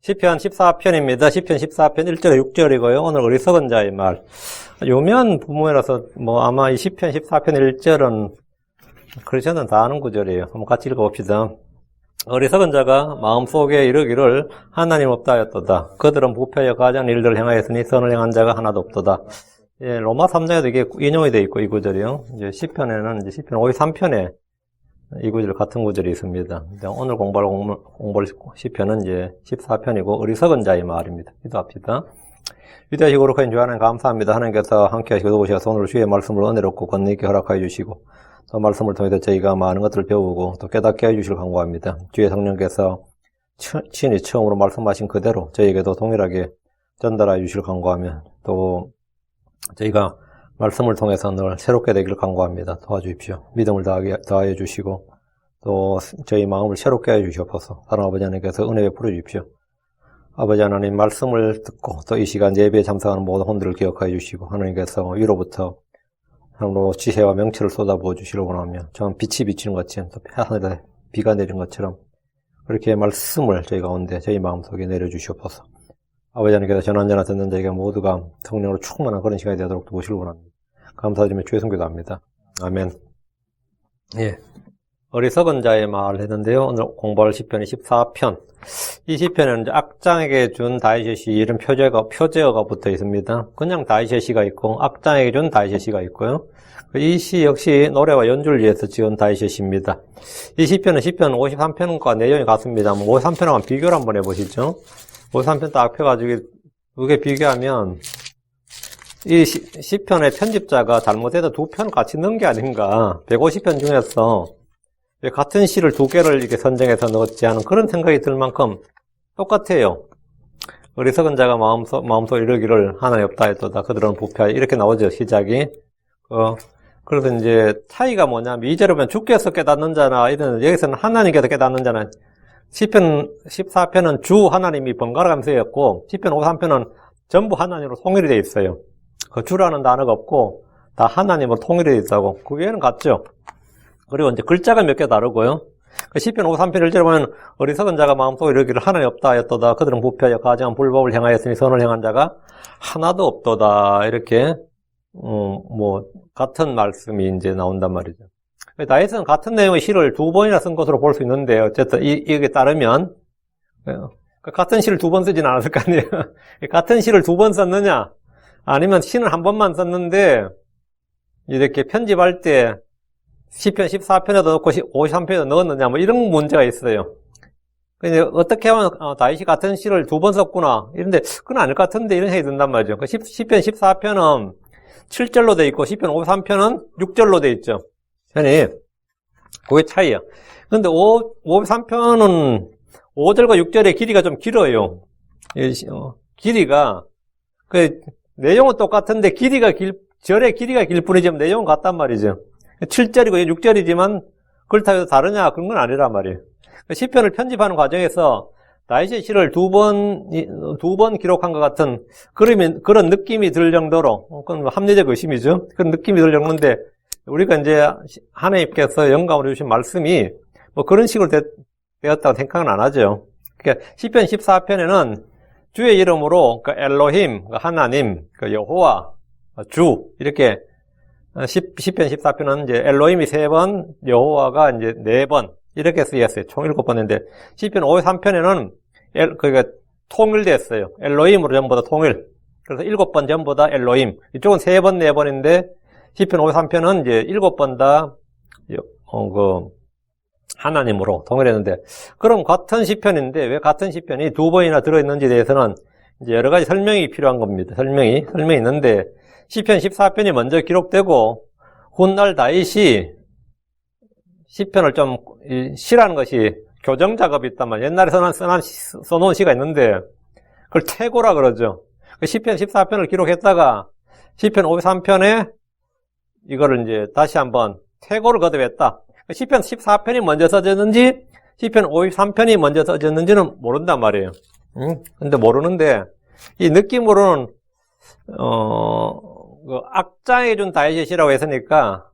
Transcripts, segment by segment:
시편 14편입니다. 시편 14편 1절에 6절이고요. 오늘 어리석은 자의 말. 유명한 부모라서 아마 이 시편 14편 1절은 크리스천은 다 아는 구절이에요. 한번 같이 읽어봅시다. 어리석은 자가 마음속에 이르기를 하나님 없다 하였도다. 그들은 부패하여 가장 일들을 행하였으니 선을 행한 자가 하나도 없도다. 예, 로마 3장에도 이게 인용이 되어 있고 이 구절이요. 이제 시편에는 이제 시편 53편에 이 구절 같은 구절이 있습니다. 오늘 공부할 시편은 이제 14편이고 어리석은 자의 말입니다. 기도합시다. 위대하시고 거룩하신 주 하나님 감사합니다. 하나님께서 함께 하시고 도우셔서 오늘 주의 말씀을 은혜롭고 권능 있게 허락하여 주시고 또 말씀을 통해서 저희가 많은 것들을 배우고 또 깨닫게 해주시길 간구합니다. 주의 성령께서 친히 처음으로 말씀하신 그대로 저희에게도 동일하게 전달하여 주시길 간구하며 또 저희가 말씀을 통해서 늘 새롭게 되기를 간구합니다. 도와주십시오. 믿음을 더하여 주시고 또 저희 마음을 새롭게 해 주시옵소서. 사랑하는 아버지 하나님께서 은혜 베풀어 주십시오. 아버지 하나님 말씀을 듣고 또 이 시간 예배에 참석하는 모든 혼들을 기억하여 주시고 하나님께서 위로부터 하나님으로 지혜와 명철을 쏟아부어 주시려고 원하며 전 빛이 비치는 것처럼 또 하늘에 비가 내리는 것처럼 그렇게 말씀을 저희 가운데 저희 마음속에 내려주시옵소서. 아버지 하나님께서 전한전하 듣는 저희가 모두가 성령으로 충만한 그런 시간이 되도록 도우시길 원합니다. 감사드리며 주의 성기도 합니다. 아멘. 예. 어리석은 자의 말을 했는데요. 오늘 공부할 시편이 14편. 이 시편에는 이제 악장에게 준 다윗의 시 이런 표제어가 붙어 있습니다. 그냥 다윗의 시가 있고 악장에게 준 다윗의 시가 있고요. 이 시 역시 노래와 연주를 위해서 지은 다윗의 시입니다. 이 시편은 시편 53편과 내용이 같습니다. 53편하고 비교를 한번 해보시죠. 53편 딱 펴가지고 이게 비교하면 이 시편의 편집자가 잘못해서 두 편 같이 넣은 게 아닌가. 150편 중에서 같은 시를 두 개를 이렇게 선정해서 넣었지 하는 그런 생각이 들 만큼 똑같아요. 어리석은 자가 마음속 이르기를 하나님 없다 했도다. 그들은 부패하여 이렇게 나오죠. 시작이. 그래서 이제 차이가 뭐냐면 2절에 보면 주께서 깨닫는 자나 이런 여기서는 하나님께서 깨닫는 자나 시편 14편은 주 하나님이 번갈아가며 쓰였고 시편 53편은 전부 하나님으로 통일이 되어 있어요. 그 주라는 단어가 없고 다 하나님으로 통일이 되어 있다고. 그 외에는 같죠. 그리고 이제 글자가 몇 개 다르고요. 시편 53편 1절에 보면 어리석은 자가 마음속에 이르기를 하나님 없다 하였도다. 그들은 부패하여 가증한 불법을 행하였으니 선을 행한 자가 하나도 없도다. 이렇게 같은 말씀이 이제 나온단 말이죠. 다윗은 같은 내용의 시를 두 번이나 쓴 것으로 볼 수 있는데 어쨌든 이게 따르면 같은 시를 두 번 쓰진 않았을 거 아니에요. 같은 시를 두 번 썼느냐 아니면 시는 한 번만 썼는데 이렇게 편집할 때 시편 14편에도 넣고 53편에도 넣었느냐 이런 문제가 있어요. 근데 어떻게 하면 다윗이 같은 시를 두 번 썼구나 이런데 그건 아닐 것 같은데 이런 생각이 든단 말이죠. 시편 14편은 7절로 돼 있고 시편 53편은 6절로 돼 있죠. 아니, 그게 차이야. 근데 53편은 5절과 6절의 길이가 좀 길어요. 길이가, 내용은 똑같은데 절의 길이가 길 뿐이지만 내용은 같단 말이죠. 7절이고 6절이지만 그렇다고 해서 다르냐? 그런 건 아니란 말이에요. 시편을 편집하는 과정에서 다윗의 시를 두 번 기록한 것 같은 그런 느낌이 들 정도로, 그건 합리적 의심이죠. 그런 느낌이 들 정도인데, 우리가 이제 하나님께서 영감으로 주신 말씀이 그런 식으로 되었다고 생각은 안 하죠. 그러니까 시편 14편에는 주의 이름으로 엘로힘, 하나님, 여호와, 주 이렇게 시편 14편은 이제 엘로힘이 3번, 여호와가 이제 4번 이렇게 쓰였어요. 총 7번인데 시편 53편에는 그게 통일됐어요. 엘로힘으로 전부 다 통일. 그래서 7번 전부 다 엘로힘. 이쪽은 3번, 4번인데 시편 53편은 이제 7번 다 하나님으로 통일했는데 그럼 같은 시편인데 왜 같은 시편이 두 번이나 들어있는지에 대해서는 이제 여러 가지 설명이 필요한 겁니다. 설명이 있는데 시편 14편이 먼저 기록되고 훗날 다윗이 시편을 좀 시라는 것이 교정 작업이 있단 말이에요. 옛날에 써놓은 시가 있는데 그걸 태고라 그러죠. 시편 14편을 기록했다가 시편 53편에 이거를 이제 다시 한번 태고를 거듭했다. 시편 14편이 먼저 써졌는지 시편 53편이 먼저 써졌는지는 모른단 말이에요. 근데 모르는데 이 느낌으로는 악장에 준 다윗의 시라고 했으니까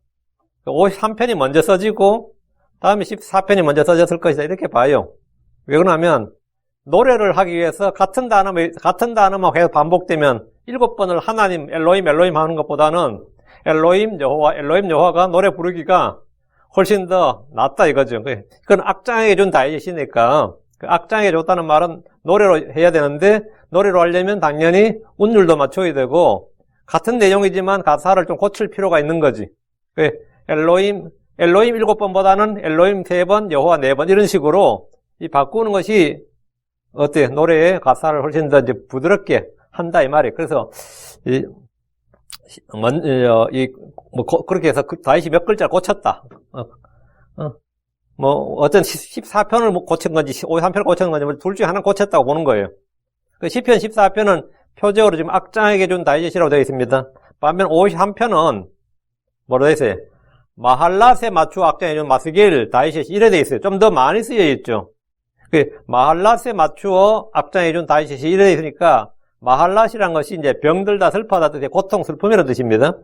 53편이 먼저 써지고 다음에 14편이 먼저 써졌을 것이다 이렇게 봐요. 왜 그러냐면 노래를 하기 위해서 같은 단어만 계속 반복되면 7번을 하나님, 엘로힘, 엘로힘 하는 것보다는 엘로힘, 여호와가 노래 부르기가 훨씬 더 낫다 이거죠. 그건 악장에게 준 다이제시니까 그 악장에게 줬다는 말은 노래로 해야 되는데 노래로 하려면 당연히 운율도 맞춰야 되고 같은 내용이지만 가사를 좀 고칠 필요가 있는 거지. 엘로힘 7번보다는 엘로힘 3번, 여호와 4번 이런 식으로 이 바꾸는 것이 어때? 노래의 가사를 훨씬 더 이제 부드럽게 한다 이 말이에요. 그래서 그렇게 해서 다윗이 몇 글자를 고쳤다. 어떤 14편을 고친 건지 53편을 고친 건지 둘 중에 하나 고쳤다고 보는 거예요. 그 시편 14편은 표적으로 지금 악장에게 준 다윗이라고 되어 있습니다. 반면 53편은 뭐로 되어 있어요? 마할랏에 맞추어 악장에 준 마스길 다윗이 이래 되어 있어요. 좀 더 많이 쓰여 있죠. 마할랏에 맞추어 악장에 준 다윗이 이래 되어 있으니까 마할랏이란 것이 이제 병들다 슬퍼하다 뜻의 고통, 슬픔이라는 뜻입니다.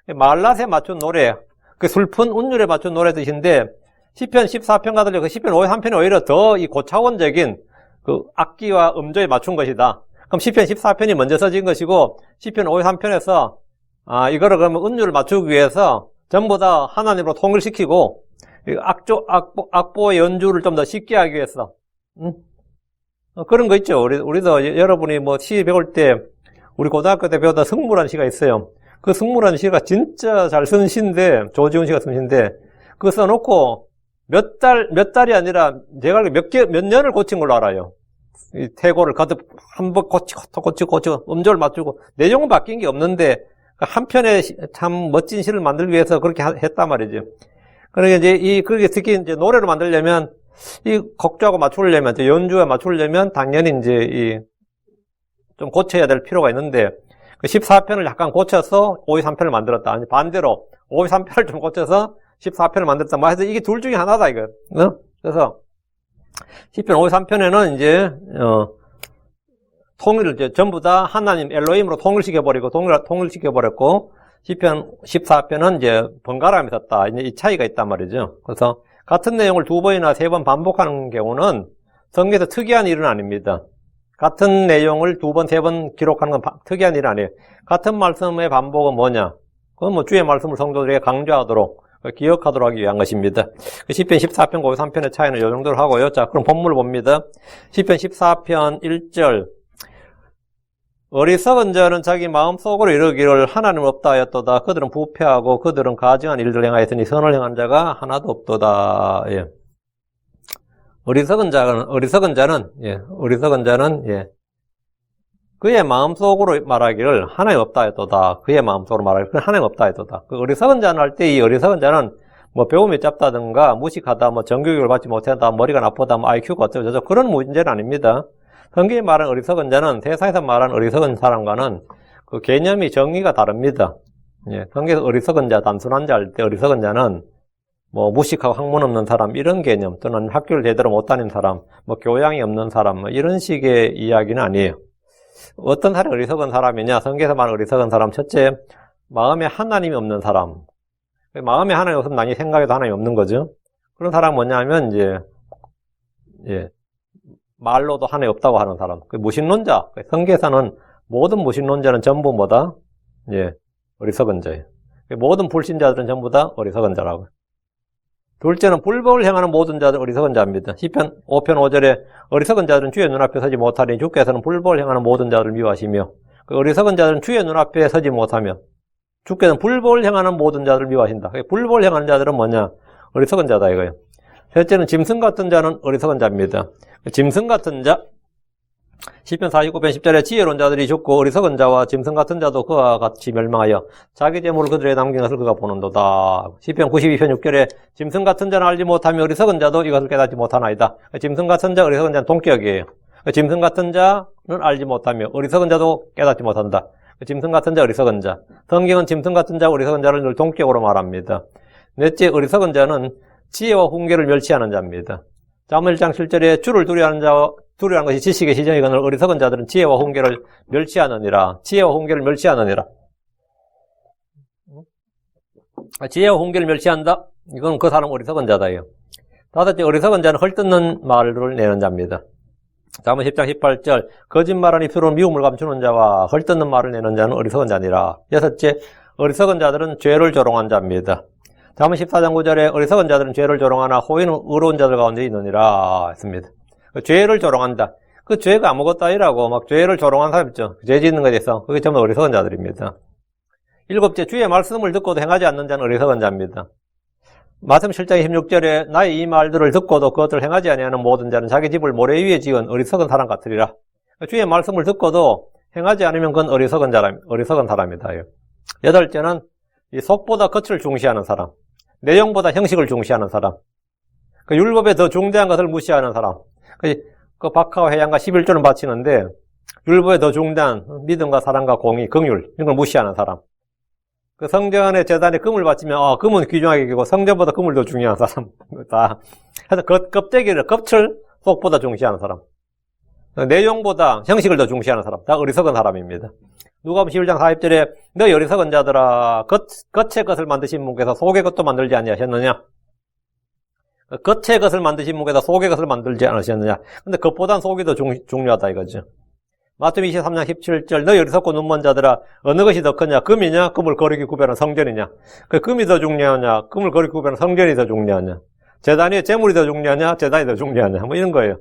마할랏에 맞춘 노래, 그 슬픈 운율에 맞춘 노래 뜻인데 시편 14편과 달리 그 시편 53편이 오히려 더 이 고차원적인 그 악기와 음조에 맞춘 것이다. 그럼 시편 14편이 먼저 써진 것이고 시편 53편에서 이거를 그러면 운율을 맞추기 위해서 전부 다 하나님으로 통일시키고 악보의 연주를 좀 더 쉽게 하기 위해서 그런 거 있죠. 우리도 여러분이 뭐 시 배울 때 우리 고등학교 때 배웠던 승무라는 시가 있어요. 그 승무라는 시가 진짜 잘 쓴 시인데 조지훈 씨가 쓴 시인데 그거 써놓고 몇 달이 아니라 제가 몇 년을 고친 걸로 알아요. 이 태고를 가득 한번 고치고 음조를 맞추고 내용은 바뀐 게 없는데 한 편의 참 멋진 시를 만들기 위해서 그렇게 했단 말이죠. 그러니까 이제 그렇게 특히 이제 노래를 만들려면 이 곡조하고 맞추려면 연주에 맞추려면 당연히 이제 좀 고쳐야 될 필요가 있는데 그 14편을 약간 고쳐서 53편을 만들었다. 아니 반대로 53편을 좀 고쳐서 14편을 만들었다. 뭐 해서 이게 둘 중에 하나다 이거. 그래서 시편 53편에는 이제 통일을 이제 전부 다 하나님 엘로힘으로 통일시켜버렸고 시편 14편은 이제 번갈아가며 썼다. 이제 이 차이가 있단 말이죠. 그래서 같은 내용을 2번이나 3번 반복하는 경우는 성경에서 특이한 일은 아닙니다. 같은 내용을 2번, 3번 기록하는 건 특이한 일은 아니에요. 같은 말씀의 반복은 뭐냐? 그건 뭐 주의 말씀을 성도들에게 강조하도록 기억하도록 하기 위한 것입니다. 시편 14편, 53편의 차이는 이 정도로 하고요. 자, 그럼 본문을 봅니다. 시편 14편 1절. 어리석은 자는 자기 마음속으로 이르기를 하나님 없다 하였도다. 그들은 부패하고 그들은 가증한 일을 행하였으니 선을 행한 자가 하나도 없도다. 예. 어리석은 자는 그의 마음속으로 말하기를 하나님 없다 하였도다. 그의 마음속으로 말하기를 하나님 없다 하였도다. 그 어리석은 자는 할 때 이 어리석은 자는 뭐 배움이 짧다든가 무식하다, 뭐 정교육을 받지 못한다, 머리가 나쁘다, 뭐 IQ가 어쩌고 저쩌고 그런 문제는 아닙니다. 성경이 말하는 어리석은 자는 세상에서 말하는 어리석은 사람과는 그 개념이 정의가 다릅니다. 예, 성경에서 어리석은 자, 단순한 자 할 때 어리석은 자는 뭐 무식하고 학문 없는 사람 이런 개념 또는 학교를 제대로 못 다닌 사람, 뭐 교양이 없는 사람 뭐 이런 식의 이야기는 아니에요. 어떤 사람이 어리석은 사람이냐? 성경에서 말하는 어리석은 사람 첫째, 마음에 하나님이 없는 사람. 마음에 하나님이 없으면 나니 생각에도 하나님이 없는 거죠. 그런 사람은 뭐냐면 이제 말로도 하나님 없다고 하는 사람. 무신론자. 성경에서는 모든 무신론자는 전부 뭐다? 어리석은 자예요. 모든 불신자들은 전부 다 어리석은 자라고. 둘째는 불법을 행하는 모든 자들 어리석은 자입니다. 시편 5편 5절에 어리석은 자들은 주의 눈앞에 서지 못하리니 주께서는 불법을 행하는 모든 자들을 미워하시며 그 어리석은 자들은 주의 눈앞에 서지 못하며 주께서는 불법을 행하는 모든 자들을 미워하신다. 불법을 행하는 자들은 뭐냐? 어리석은 자다 이거예요. 셋째는 짐승 같은 자는 어리석은 자입니다. 짐승 같은 자, 시편 49편 10절에 지혜로운 자들이 죽고 어리석은 자와 짐승 같은 자도 그와 같이 멸망하여 자기 재물을 그들에게 남긴 것을 그가 보는도다. 시편 92편 6절에 짐승 같은 자는 알지 못하며 어리석은 자도 이것을 깨닫지 못하나이다. 짐승 같은 자, 어리석은 자는 동격이에요. 짐승 같은 자는 알지 못하며 어리석은 자도 깨닫지 못한다. 짐승 같은 자, 어리석은 자. 성경은 짐승 같은 자, 어리석은 자를 늘 동격으로 말합니다. 넷째, 어리석은 자는 지혜와 훈계를 멸시하는 자입니다. 잠언 1장 7절에 주를 두려워하는 것이 지식의 시작이거늘 어리석은 자들은 지혜와 훈계를 멸시하느니라. 지혜와 훈계를 멸시하느니라. 지혜와 훈계를 멸시한다? 이건 그 사람 어리석은 자다예요. 다섯째, 어리석은 자는 헐뜯는 말을 내는 자입니다. 잠언 10장 18절 거짓말한 입술로 미움을 감추는 자와 헐뜯는 말을 내는 자는 어리석은 자니라. 여섯째, 어리석은 자들은 죄를 조롱한 자입니다. 잠언 14장 9절에 어리석은 자들은 죄를 조롱하나 호의는 의로운 자들 가운데 있느니라 했습니다. 죄를 조롱한다. 그 죄가 아무것도 아니라고 막 죄를 조롱한 사람 있죠. 죄 짓는 것에 대해서 그게 전부 어리석은 자들입니다. 일곱째, 주의 말씀을 듣고도 행하지 않는 자는 어리석은 자입니다. 마태복음 7장 16절에 나의 이 말들을 듣고도 그것을 행하지 아니하는 모든 자는 자기 집을 모래 위에 지은 어리석은 사람 같으리라. 주의 말씀을 듣고도 행하지 않으면 그건 어리석은 사람이다. 여덟째는 이 속보다 겉을 중시하는 사람, 내용보다 형식을 중시하는 사람, 그 율법에 더 중대한 것을 무시하는 사람. 그 박하와 회양과 11조는 바치는데 율법에 더 중대한 믿음과 사랑과 공의, 긍휼 이런 걸 무시하는 사람. 그 성전의 제단에 금을 바치면 금은 귀중하게 여기고 성전보다 금을 더 중요한 사람. 다 해서 껍데기를 껍질 속보다 중시하는 사람. 내용보다 형식을 더 중시하는 사람. 다 어리석은 사람입니다. 누가복음 11장 40절에 너희 어리석은 자들아 겉의 것을 만드신 분께서 속의 것도 만들지 아니하셨느냐? 겉의 것을 만드신 분께서 속의 것을 만들지 않으셨느냐? 근데 겉보단 속이 더 중요하다 이거죠. 마태복음 23장 17절 너희 어리석고 눈먼 자들아 어느 것이 더 크냐? 금이냐? 금을 거룩히 구별하는 성전이냐? 그 금이 더 중요하냐? 금을 거룩히 구별하는 성전이 더 중요하냐? 제단이 재물이 더 중요하냐? 제단이 더 중요하냐? 뭐 이런 거예요.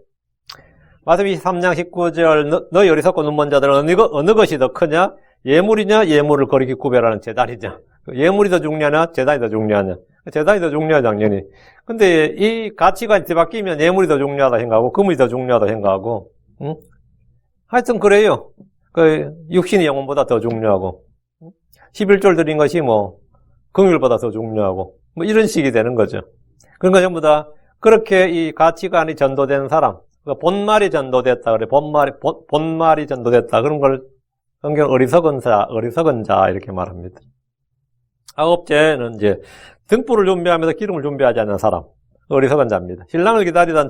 마태복음 23장 19절 너희 어리석고 눈먼 자들아 어느 것이 더 크냐? 예물이냐? 예물을 거룩히 구별하는 제단이냐? 예물이 더 중요하냐? 제단이 더 중요하냐? 제단이 더 중요하죠, 당연히. 근데 이 가치관이 뒤바뀌면 예물이 더 중요하다 생각하고 금이 더 중요하다 생각하고 응? 하여튼 그래요. 그 육신이 영혼보다 더 중요하고 11절 드린 것이 뭐 긍휼보다 더 중요하고 뭐 이런 식이 되는 거죠. 그러니까 전부 다 그렇게 이 가치관이 전도된 사람, 본말이 전도됐다 그래. 본말이 전도됐다. 그런 걸 성경 어리석은 자 이렇게 말합니다. 아홉째는 이제 등불을 준비하면서 기름을 준비하지 않는 사람. 어리석은 자입니다. 신랑을 기다리던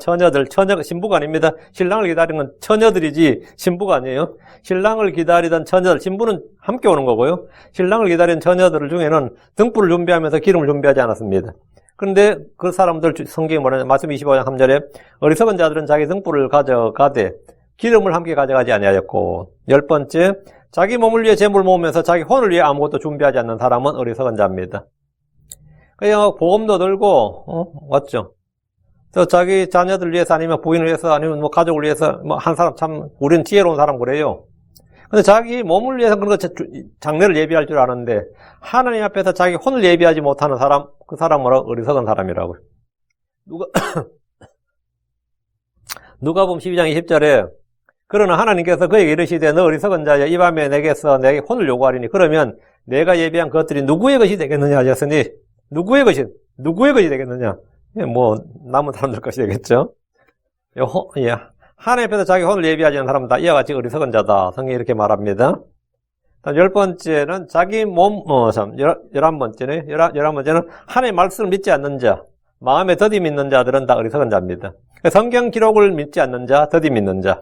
신부가 아닙니다. 신랑을 기다리는 건 처녀들이지 신부가 아니에요. 신랑을 기다리던 처녀들, 신부는 함께 오는 거고요. 신랑을 기다리는 처녀들 중에는 등불을 준비하면서 기름을 준비하지 않았습니다. 그런데 그 사람들 성경이 뭐냐면 말씀 25장 3절에 어리석은 자들은 자기 등불을 가져가되 기름을 함께 가져가지 아니하였고, 10번째, 자기 몸을 위해 재물을 모으면서 자기 혼을 위해 아무것도 준비하지 않는 사람은 어리석은 자입니다. 그냥 보험도 들고 맞죠? 또 자기 자녀들 위해서 아니면 부인을 위해서 아니면 뭐 가족을 위해서 뭐 한 사람 참 우리는 지혜로운 사람 그래요. 근데 자기 몸을 위해서 그런 거 장래를 예비할 줄 아는데 하나님 앞에서 자기 혼을 예비하지 못하는 사람, 그 사람은 어리석은 사람이라고요. 누가복음 12장 20절에 그러나 하나님께서 그에게 이르시되 너 어리석은 자여 이 밤에 내게서 내게 혼을 요구하리니 그러면 내가 예비한 것들이 누구의 것이 되겠느냐 하셨으니 누구의 것이 되겠느냐? 뭐 남은 사람들 것이 되겠죠. 하나님 앞에서 자기 혼을 예비하지 않는 사람은 다 이와 같이 어리석은 자다. 성경이 이렇게 말합니다. 10번째는 자기 몸, 11번째는 하나님의 말씀을 믿지 않는 자, 마음에 더디 믿는 자들은 다 어리석은 자입니다. 성경 기록을 믿지 않는 자, 더디 믿는 자.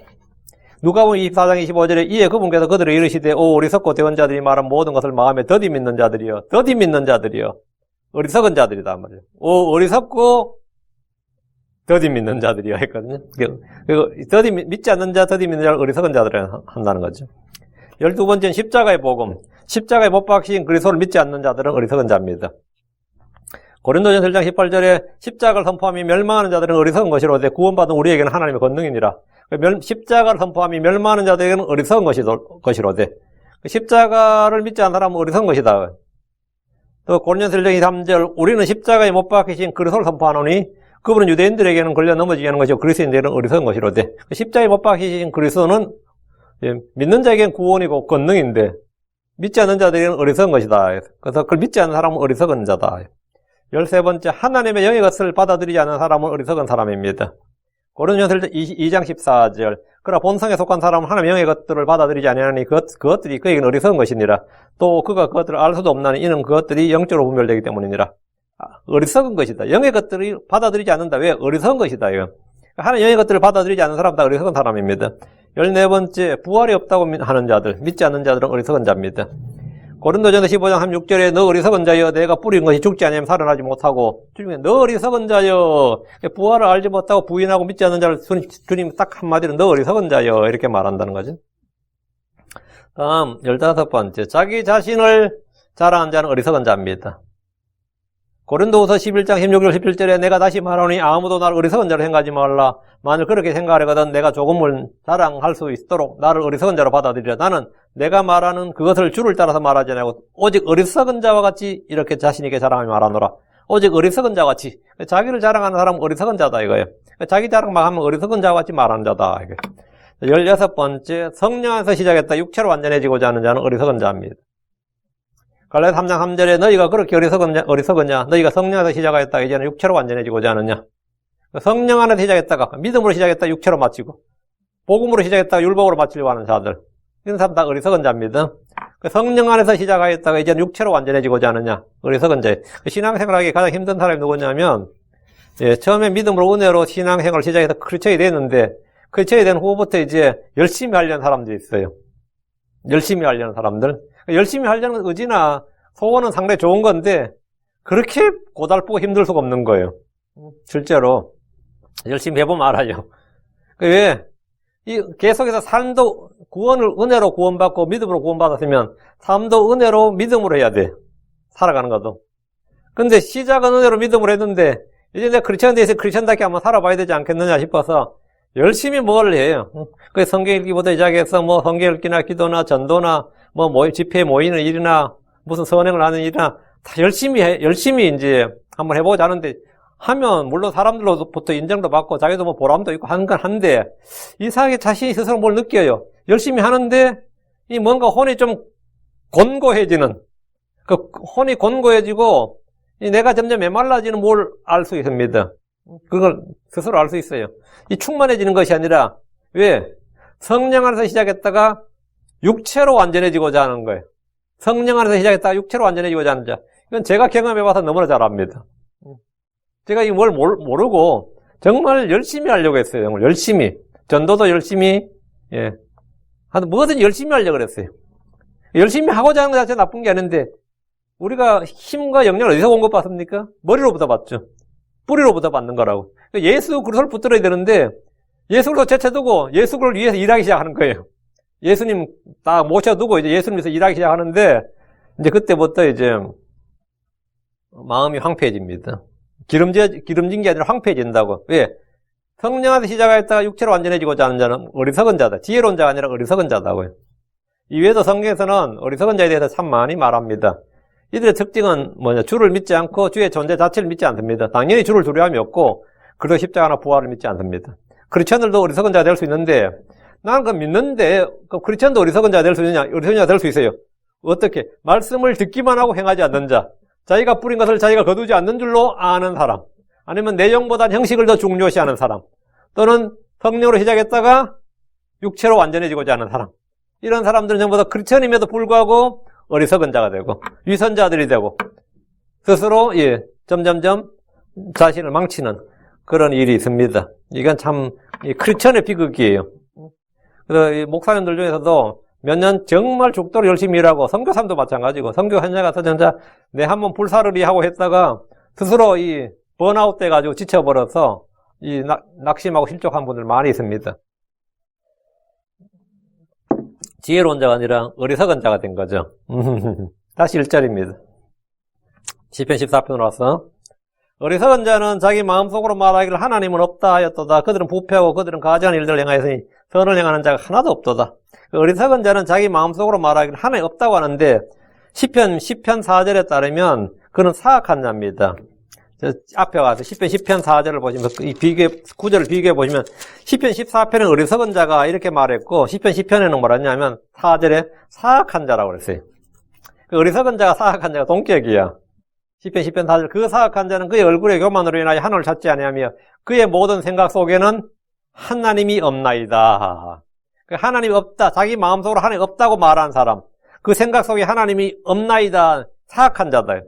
누가복음 24장 25절에 이에 그분께서 그들을 이르시되 오 어리석고 대언 자들이 말한 모든 것을 마음에 더디 믿는 자들이여, 어리석은 자들이다 말이에요. 오 어리석고 더디 믿는 자들이여 했거든요. 그리고 믿지 않는 자, 더디 믿는 자를 어리석은 자들이라 한다는 거죠. 12번째는 십자가의 복음. 십자가에 못 박히신 그리스도를 믿지 않는 자들은 어리석은 자입니다. 고린도전서 1장 18절에 십자가를 선포함이 멸망하는 자들은 어리석은 것이로되 구원받은 우리에게는 하나님의 권능이니라. 십자가를 선포함이 멸망하는 자들에게는 어리석은 것이로되 십자가를 믿지 않는 사람은 어리석은 것이다. 또 고린도전서 1장 3절 우리는 십자가에 못 박히신 그리스도를 선포하노니 그분은 유대인들에게는 걸려 넘어지게 하는 것이고 그리스도인들에게는 어리석은 것이로되 십자가에 못 박히신 그리스도는 믿는 자에게는 구원이고 권능인데 믿지 않는 자들에게는 어리석은 것이다. 그래서 그걸 믿지 않는 사람은 어리석은 자다. 13번째 하나님의 영의 것을 받아들이지 않는 사람은 어리석은 사람입니다. 고린도전서 2장 14절 그러나 본성에 속한 사람은 하나님의 영의 것들을 받아들이지 아니하니 그것들이 그에게는 어리석은 것이니라. 또 그가 그것들을 알 수도 없나니 이는 그것들이 영적으로 분별되기 때문이니라. 어리석은 것이다. 영의 것들을 받아들이지 않는다. 왜? 어리석은 것이다. 하나님의 영의 것들을 받아들이지 않는 사람은 다 어리석은 사람입니다. 14번째 부활이 없다고 하는 자들, 믿지 않는 자들은 어리석은 자입니다. 고린도전서 15장 36절에 너 어리석은 자여 내가 뿌린 것이 죽지 않으면 살아나지 못하고 주님이 너 어리석은 자여 부활을 알지 못하고 부인하고 믿지 않는 자를 주님이 딱 한마디로 너 어리석은 자여 이렇게 말한다는 거죠. 다음 15번째 자기 자신을 자랑하는 자는 어리석은 자입니다. 고린도후서 11장 16절 17절에 내가 다시 말하노니 아무도 나를 어리석은 자로 생각하지 말라. 만일 그렇게 생각하거든 내가 조금을 자랑할 수 있도록 나를 어리석은 자로 받아들이라. 나는 내가 말하는 그것을 주를 따라서 말하지 않고 오직 어리석은 자와 같이 이렇게 자신 있게 자랑하며 말하노라. 오직 어리석은 자와 같이. 자기를 자랑하는 사람은 어리석은 자다 이거예요. 자기 자랑 막 하면 어리석은 자와 같이 말하는 자다. 16번째 성령 안에서 시작했다 육체로 완전해지고자 하는 자는 어리석은 자입니다. 갈라디아 3장 3절에 너희가 그렇게 어리석었냐? 너희가 성령 안에서 시작하였다 이제는 육체로 완전해지고자 하느냐? 성령 안에서 시작했다가 믿음으로 시작했다 육체로 마치고 복음으로 시작했다가 율법으로 마치려고 하는 자들 이런 사람 다 어리석은 자입니다. 성령 안에서 시작하였다가 이제는 육체로 완전해지고자 하느냐? 어리석은 자. 신앙생활하기 가장 힘든 사람이 누구냐면 처음에 믿음으로 은혜로 신앙생활을 시작해서 크리스천이 됐는데 크리스천이 된 후부터 이제 열심히 하려는 사람들이 있어요. 열심히 하려는 사람들. 열심히 하려는 의지나 소원은 상당히 좋은 건데 그렇게 고달프고 힘들 수가 없는 거예요. 실제로 열심히 해보면 알아요. 왜? 계속해서 삶도 구원을 은혜로 구원받고 믿음으로 구원받았으면 삶도 은혜로 믿음으로 해야 돼. 살아가는 것도. 근데 시작은 은혜로 믿음으로 했는데 이제 내가 크리스천 돼서 크리스천답게 한번 살아봐야 되지 않겠느냐 싶어서 열심히 뭘 해요. 그 성경 읽기부터 시작해서 뭐 성경 읽기나 기도나 전도나 집회에 모이는 일이나 무슨 선행을 하는 일이나 다 열심히 이제 한번 해보자 하는데 하면 물론 사람들로부터 인정도 받고 자기도 뭐 보람도 있고 하는 건 한데 이상하게 자신이 스스로 뭘 느껴요. 열심히 하는데 이 뭔가 혼이 좀 곤고해지는 그 혼이 곤고해지고 내가 점점 메말라지는 뭘 알 수 있습니다. 그걸 스스로 알 수 있어요. 이 충만해지는 것이 아니라 왜? 성령 안에서 시작했다가 육체로 완전해지고자 하는 거예요. 성령 안에서 시작했다가 육체로 완전해지고자 하는 자. 이건 제가 경험해봐서 너무나 잘 압니다. 제가 이 뭘 모르고 정말 열심히 하려고 했어요. 정말 열심히. 전도도 열심히, 뭐든 열심히 하려고 그랬어요. 열심히 하고자 하는 것 자체가 나쁜 게 아닌데 우리가 힘과 영향을 어디서 온 것 같습니까? 머리로부터 받죠. 뿌리로부터 받는 거라고. 예수 그리스도를 붙들어야 되는데 예수 그리스도 제쳐두고 예수 그리스도를 위해서 일하기 시작하는 거예요. 예수님 딱 모셔두고 이제 예수님에서 일하기 시작하는데 이제 그때부터 이제 마음이 황폐해집니다. 기름진 게 아니라 황폐해진다고. 왜? 성령 안에서 시작했다가 육체로 완전해지고자 하는 자는 어리석은 자다. 지혜로운 자가 아니라 어리석은 자다고요. 이외에도 성경에서는 어리석은 자에 대해서 참 많이 말합니다. 이들의 특징은 뭐냐? 주를 믿지 않고 주의 존재 자체를 믿지 않습니다. 당연히 주를 두려움이 없고 그리스도 십자가나 부활을 믿지 않습니다. 크리스천들도 어리석은 자가 될 수 있는데 나는 그 믿는데 그 크리스천도 어리석은 자가 될 수 있느냐? 어리석은 자가 될 수 있어요. 어떻게? 말씀을 듣기만 하고 행하지 않는 자. 자기가 뿌린 것을 자기가 거두지 않는 줄로 아는 사람. 아니면 내용보다 형식을 더 중요시하는 사람. 또는 성령으로 시작했다가 육체로 완전해지고자 하는 사람. 이런 사람들은 전부 다 크리스천임에도 불구하고 어리석은 자가 되고 위선자들이 되고 스스로 점점점 자신을 망치는 그런 일이 있습니다. 이건 참 크리스천의 비극이에요. 그래서 이 목사님들 중에서도 몇 년 정말 죽도록 열심히 일하고 선교사님도 마찬가지고 선교 현장 가서 진짜 내 한번 불사르리 하고 했다가 스스로 이 번아웃 돼가지고 지쳐버려서 이 낙심하고 실족한 분들 많이 있습니다. 지혜로운 자가 아니라 어리석은 자가 된 거죠. 다시 1절입니다. 시편 14편으로 와서 어리석은 자는 자기 마음속으로 말하기를 하나님은 없다 하였도다. 그들은 부패하고 그들은 가증한 일들을 행하였으니 선을 행하는 자가 하나도 없도다. 어리석은 자는 자기 마음속으로 말하기를 하나님 없다고 하는데 시편 4절에 따르면 그는 사악한 자입니다. 앞에 가서 시편 10편 4절을 보시면 이 구절을 비교해 보시면 시편 14편은 어리석은 자가 이렇게 말했고 시편 10편에는 뭐랬냐면 4절에 사악한 자라고 그랬어요. 그 어리석은 자가 사악한 자가 동격이야. 시편 10편 4절 그 사악한 자는 그의 얼굴의 교만으로 인하여 하늘을 찾지 아니하며 그의 모든 생각 속에는 하나님이 없나이다. 그 하나님이 없다. 자기 마음속으로 하나님이 없다고 말하는 사람. 그 생각 속에 하나님이 없나이다. 사악한 자다.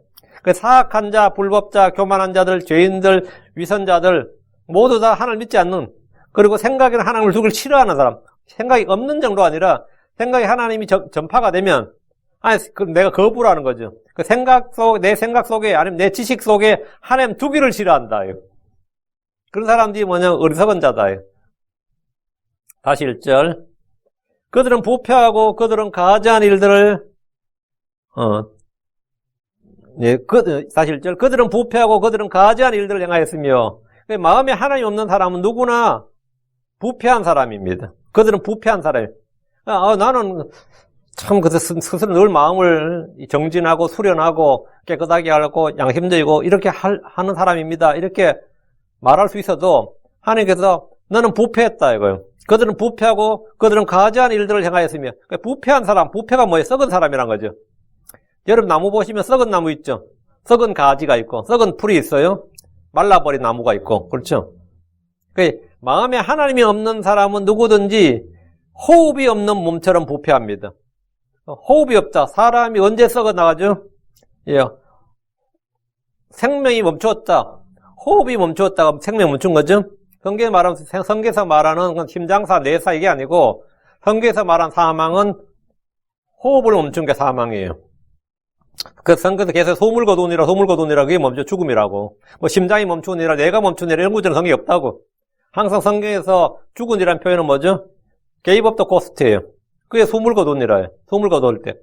그 사악한 자, 불법자, 교만한 자들, 죄인들, 위선자들 모두 다 하나님을 믿지 않는 그리고 생각에는 하나님을 두기를 싫어하는 사람. 생각이 없는 정도가 아니라 생각이 하나님이 전파가 되면 아니, 내가 거부라는 거죠. 내 생각 속에, 아니면 내 지식 속에 하나님 두기를 싫어한다. 그런 사람들이 뭐냐, 어리석은 자다. 다시 1절. 그들은 부패하고 그들은 가증한 일들을, 다시 1절. 그들은 부패하고 그들은 가증한 일들을 행하였으며, 마음에 하나님 없는 사람은 누구나 부패한 사람입니다. 그들은 부패한 사람이에요. 나는 참 스스로 늘 마음을 정진하고 수련하고 깨끗하게 하고 양심적이고 이렇게 하는 사람입니다. 이렇게 말할 수 있어도 하나님께서 너는 부패했다 이거예요. 그들은 부패하고 그들은 가증한 일들을 행하였으며, 부패한 사람, 부패가 뭐예요? 썩은 사람이란 거죠. 여러분 나무 보시면 썩은 나무 있죠? 썩은 가지가 있고 썩은 풀이 있어요. 말라버린 나무가 있고, 그렇죠? 마음에 하나님이 없는 사람은 누구든지 호흡이 없는 몸처럼 부패합니다. 호흡이 없다. 사람이 언제 썩어 나가죠? 예. 생명이 멈추었다. 호흡이 멈추었다가 생명이 멈춘 거죠? 성경에서 말하는 심장사, 뇌사 이게 아니고, 성경에서 말한 사망은 호흡을 멈춘 게 사망이에요. 성경에서 계속 소물거돈이라 그게 멈춰 죽음이라고. 심장이 멈추니라, 뇌가 멈추니라 이런 구절은 성경에 없다고. 항상 성경에서 죽은이라는 표현은 뭐죠? gave up the ghost예요. 그게 소물거돈이라요. 소물거돈일 때.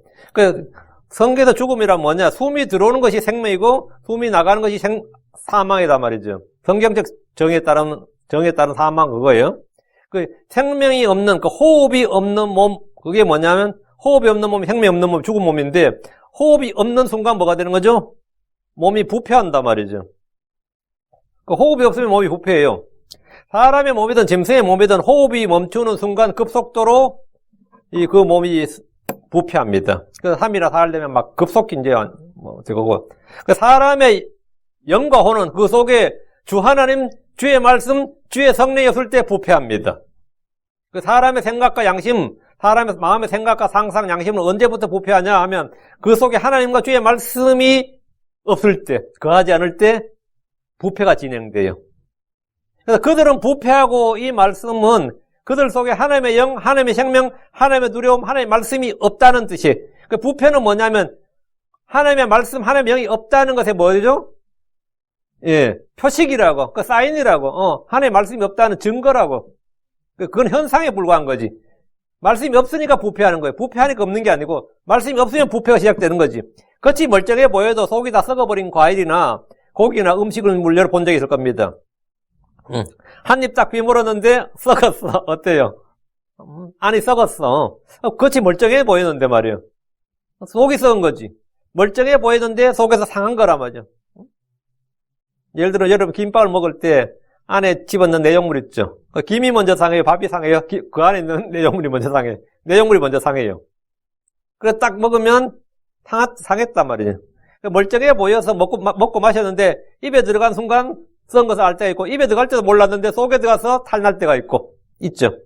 성경에서 죽음이란 뭐냐? 숨이 들어오는 것이 생명이고 숨이 나가는 것이 사망이다 말이죠. 성경적 정에 따른 사망 그거예요. 생명이 없는 호흡이 없는 몸, 그게 뭐냐면 호흡이 없는 몸이 생명이 없는 몸, 죽은 몸인데 호흡이 없는 순간 뭐가 되는 거죠? 몸이 부패한단 말이죠. 호흡이 없으면 몸이 부패해요. 사람의 몸이든 짐승의 몸이든 호흡이 멈추는 순간 급속도로 그 몸이 부패합니다. 그래서 3이나 4일 되면 막 급속히 이제 되고. 사람의 영과 혼은 그 속에 주 하나님, 주의 말씀, 주의 성령이 없을 때 부패합니다. 사람의 생각과 양심, 사람의 마음의 생각과 상상, 양심은 언제부터 부패하냐 하면 그 속에 하나님과 주의 말씀이 없을 때, 거하지 않을 때 부패가 진행돼요. 그래서 그들은 부패하고 이 말씀은 그들 속에 하나님의 영, 하나님의 생명, 하나님의 두려움, 하나님의 말씀이 없다는 뜻이에요. 부패는 뭐냐면 하나님의 말씀, 하나님의 영이 없다는 것에 뭐죠? 예, 표식이라고, 사인이라고, 하나님의 말씀이 없다는 증거라고. 그건 현상에 불과한 거지. 말씀이 없으니까 부패하는 거예요. 부패하니까 없는 게 아니고, 말씀이 없으면 부패가 시작되는 거지. 겉이 멀쩡해 보여도 속이 다 썩어버린 과일이나 고기나 음식을 물려 본 적이 있을 겁니다. 한 입 딱 비물었는데 썩었어. 어때요? 안이 썩었어. 겉이 멀쩡해 보이는데 말이에요. 속이 썩은 거지. 멀쩡해 보이는데 속에서 상한 거란 말이죠. 예를 들어 여러분 김밥을 먹을 때 안에 집어넣는 내용물 있죠. 김이 먼저 상해요? 밥이 상해요? 그 안에 있는 내용물이 먼저 상해요? 내용물이 먼저 상해요. 그래서 딱 먹으면 상했단 말이죠. 멀쩡해 보여서 먹고 마셨는데 입에 들어간 순간 썩은 것을 알 때가 있고 입에 들어갈 때도 몰랐는데 속에 들어가서 탈날 때가 있죠.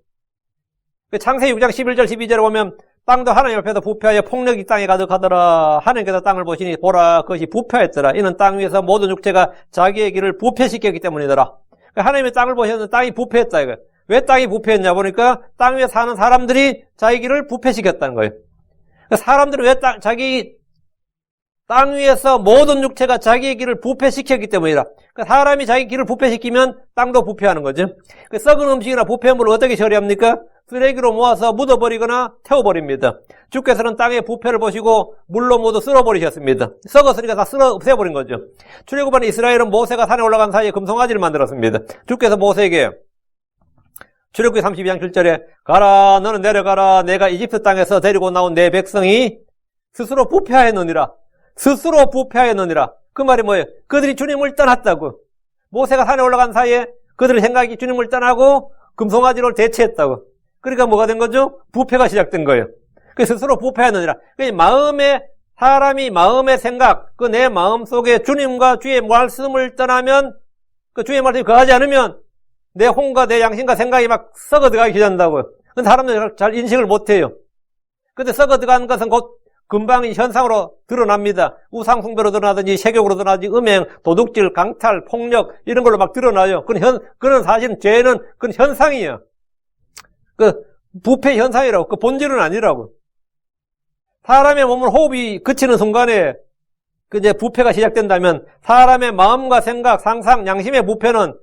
창세기 6장 11절 12절에 보면 땅도 하나님 앞에서 부패하여 폭력이 땅에 가득하더라. 하나님께서 땅을 보시니 보라 그것이 부패했더라. 이는 땅 위에서 모든 육체가 자기의 길을 부패시켰기 때문이더라. 하나님의 땅을 보셨는데 땅이 부패했다 이거예요. 왜 땅이 부패했냐 보니까 땅 위에 사는 사람들이 자기 길을 부패시켰다는 거예요. 사람들은 왜 자기 땅 위에서 모든 육체가 자기의 길을 부패시켰기 때문이라. 사람이 자기 길을 부패시키면 땅도 부패하는 거죠. 썩은 음식이나 부패물을 어떻게 처리합니까? 쓰레기로 모아서 묻어버리거나 태워버립니다. 주께서는 땅의 부패를 보시고 물로 모두 쓸어버리셨습니다. 썩었으니까 다 없애버린 거죠. 출애굽한 이스라엘은 모세가 산에 올라간 사이에 금송아지를 만들었습니다. 주께서 모세에게 출애굽기 32장 7절에 가라 너는 내려가라 내가 이집트 땅에서 데리고 나온 내 백성이 스스로 부패하였느니라. 스스로 부패하였느니라. 그 말이 뭐예요? 그들이 주님을 떠났다고. 모세가 산에 올라간 사이에 그들의 생각이 주님을 떠나고 금송아지를 대체했다고. 그러니까 뭐가 된 거죠? 부패가 시작된 거예요. 스스로 부패하느니라. 사람이 마음의 생각, 내 마음 속에 주님과 주의 말씀을 떠나면, 주의 말씀이 거하지 않으면, 내 혼과 내 양심과 생각이 막 썩어 들어가기 시작한다고요. 근데 사람들이 잘 인식을 못 해요. 근데 썩어 들어가는 것은 곧 금방 현상으로 드러납니다. 우상숭배로 드러나든지, 세욕으로 드러나든지, 음행, 도둑질, 강탈, 폭력, 이런 걸로 막 드러나요. 그건 사실은 죄는, 그건 현상이에요. 부패 현상이라고. 본질은 아니라고. 사람의 몸은 호흡이 그치는 순간에 그 이제 부패가 시작된다면 사람의 마음과 생각, 상상, 양심의 부패는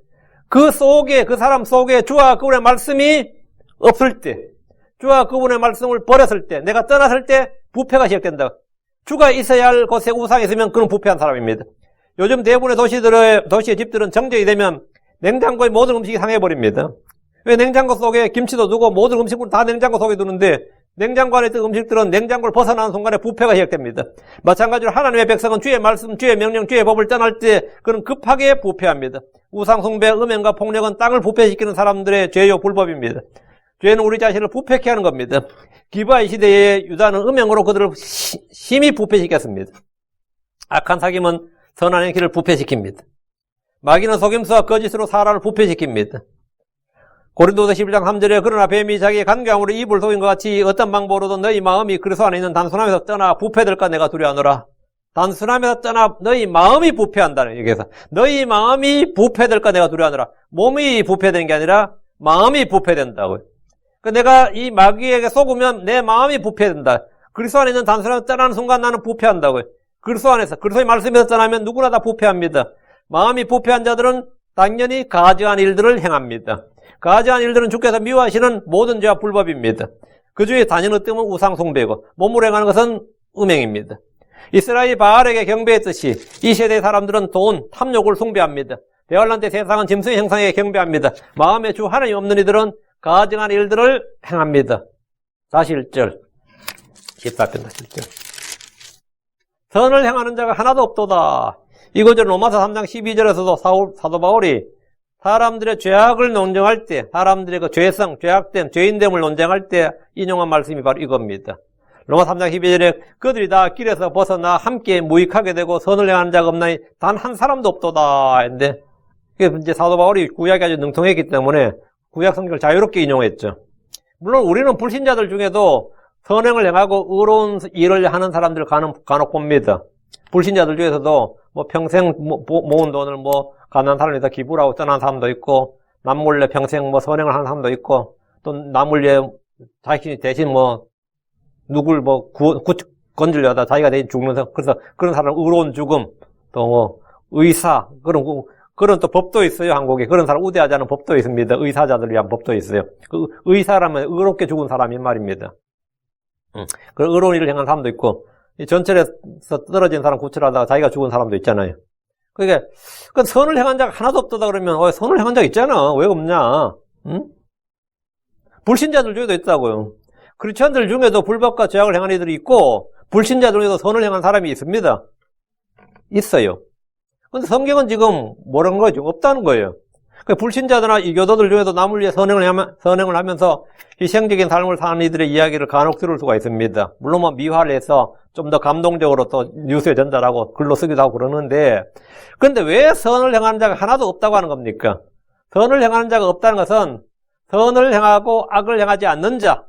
그 속에, 그 사람 속에 주와 그분의 말씀이 없을 때, 주와 그분의 말씀을 버렸을 때, 내가 떠났을 때 부패가 시작된다. 주가 있어야 할 곳에 우상이 있으면 그는 부패한 사람입니다. 요즘 대부분의 도시의 집들은 정적이 되면 냉장고에 모든 음식이 상해버립니다. 왜 냉장고 속에 김치도 두고 모든 음식을 다 냉장고 속에 두는데 냉장고 안에 있던 음식들은 냉장고를 벗어나는 순간에 부패가 시작됩니다. 마찬가지로 하나님의 백성은 주의 말씀, 주의 명령, 주의 법을 떠날 때 그는 급하게 부패합니다. 우상숭배, 음행과 폭력은 땅을 부패시키는 사람들의 죄요 불법입니다. 죄는 우리 자신을 부패케 하는 겁니다. 기브아의 시대에 유다는 음행으로 그들을 심히 부패시켰습니다. 악한 사귐은 선한 행실을 부패시킵니다. 마귀는 속임수와 거짓으로 사람을 부패시킵니다. 고린도서 11장 3절에 그러나 뱀이 자기의 간교함으로 입을 속인 것 같이 어떤 방법으로도 너희 마음이 그리스도 안에 있는 단순함에서 떠나 부패될까 내가 두려워하노라. 단순함에서 떠나 너희 마음이 부패한다는 얘기에서 너희 마음이 부패될까 내가 두려워하노라. 몸이 부패되는 게 아니라 마음이 부패된다고요. 내가 이 마귀에게 속으면 내 마음이 부패된다. 그리스도 안에 있는 단순함에서 떠나는 순간 나는 부패한다고요. 그리스도 안에서, 그리스도의 말씀에서 떠나면 누구나 다 부패합니다. 마음이 부패한 자들은 당연히 가증한 일들을 행합니다. 가증한 일들은 주께서 미워하시는 모든 죄와 불법입니다. 그 중에 단연으뜸은 우상숭배고 몸으로 행하는 것은 음행입니다. 이스라엘이 바알에게 경배했듯이 이 세대의 사람들은 돈, 탐욕을 숭배합니다. 대환란 때 세상은 짐승의 형상에 경배합니다. 마음에 주 하나님 없는 이들은 가증한 일들을 행합니다. 다시 1절 14편 다시 1절 선을 행하는 자가 하나도 없도다. 이 구절 로마서 3장 12절에서도 사도 바울이 사람들의 죄악을 논쟁할 때, 사람들의 그 죄성, 죄악됨, 죄인됨을 논쟁할 때 인용한 말씀이 바로 이겁니다. 로마 3장 12절에 그들이 다 길에서 벗어나 함께 무익하게 되고 선을 행하는 자가 없나니 단 한 사람도 없도다 했는데, 이제 사도 바울이 구약이 아주 능통했기 때문에 구약 성경을 자유롭게 인용했죠. 물론 우리는 불신자들 중에도 선행을 행하고 의로운 일을 하는 사람들을 간혹 봅니다. 불신자들 중에서도 뭐 평생 모은 돈을 뭐 가난한 사람에다 기부를 하고 떠난 사람도 있고, 남몰래 평생 뭐 선행을 하는 사람도 있고, 또 남몰래 자신이 대신 뭐 누굴 뭐 건지려다 자기가 대신 죽는, 그래서 그런 사람 의로운 죽음, 또 뭐 의사, 그런 또 법도 있어요, 한국에. 그런 사람 우대하지 않은 법도 있습니다. 의사자들을 위한 법도 있어요. 그 의사라면 의롭게 죽은 사람인 말입니다. 그 의로운 일을 행한 사람도 있고, 이 전철에서 떨어진 사람 구출하다가 자기가 죽은 사람도 있잖아요. 그러니까, 선을 행한 자가 하나도 없다 그러면, 선을 행한 자가 있잖아. 왜 없냐? 응? 불신자들 중에도 있다고요. 크리스천들 중에도 불법과 죄악을 행한 이들이 있고, 불신자들 중에도 선을 행한 사람이 있습니다. 있어요. 근데 성경은 지금 뭐라는 거죠? 없다는 거예요. 불신자들이나 이교도들 중에도 남을 위해 선행을 하면서 희생적인 삶을 사는 이들의 이야기를 간혹 들을 수가 있습니다. 물론 뭐 미화를 해서 좀 더 감동적으로 또 뉴스에 전달하고 글로 쓰기도 하고 그러는데, 그런데 왜 선을 행하는 자가 하나도 없다고 하는 겁니까? 선을 행하는 자가 없다는 것은 선을 행하고 악을 행하지 않는 자,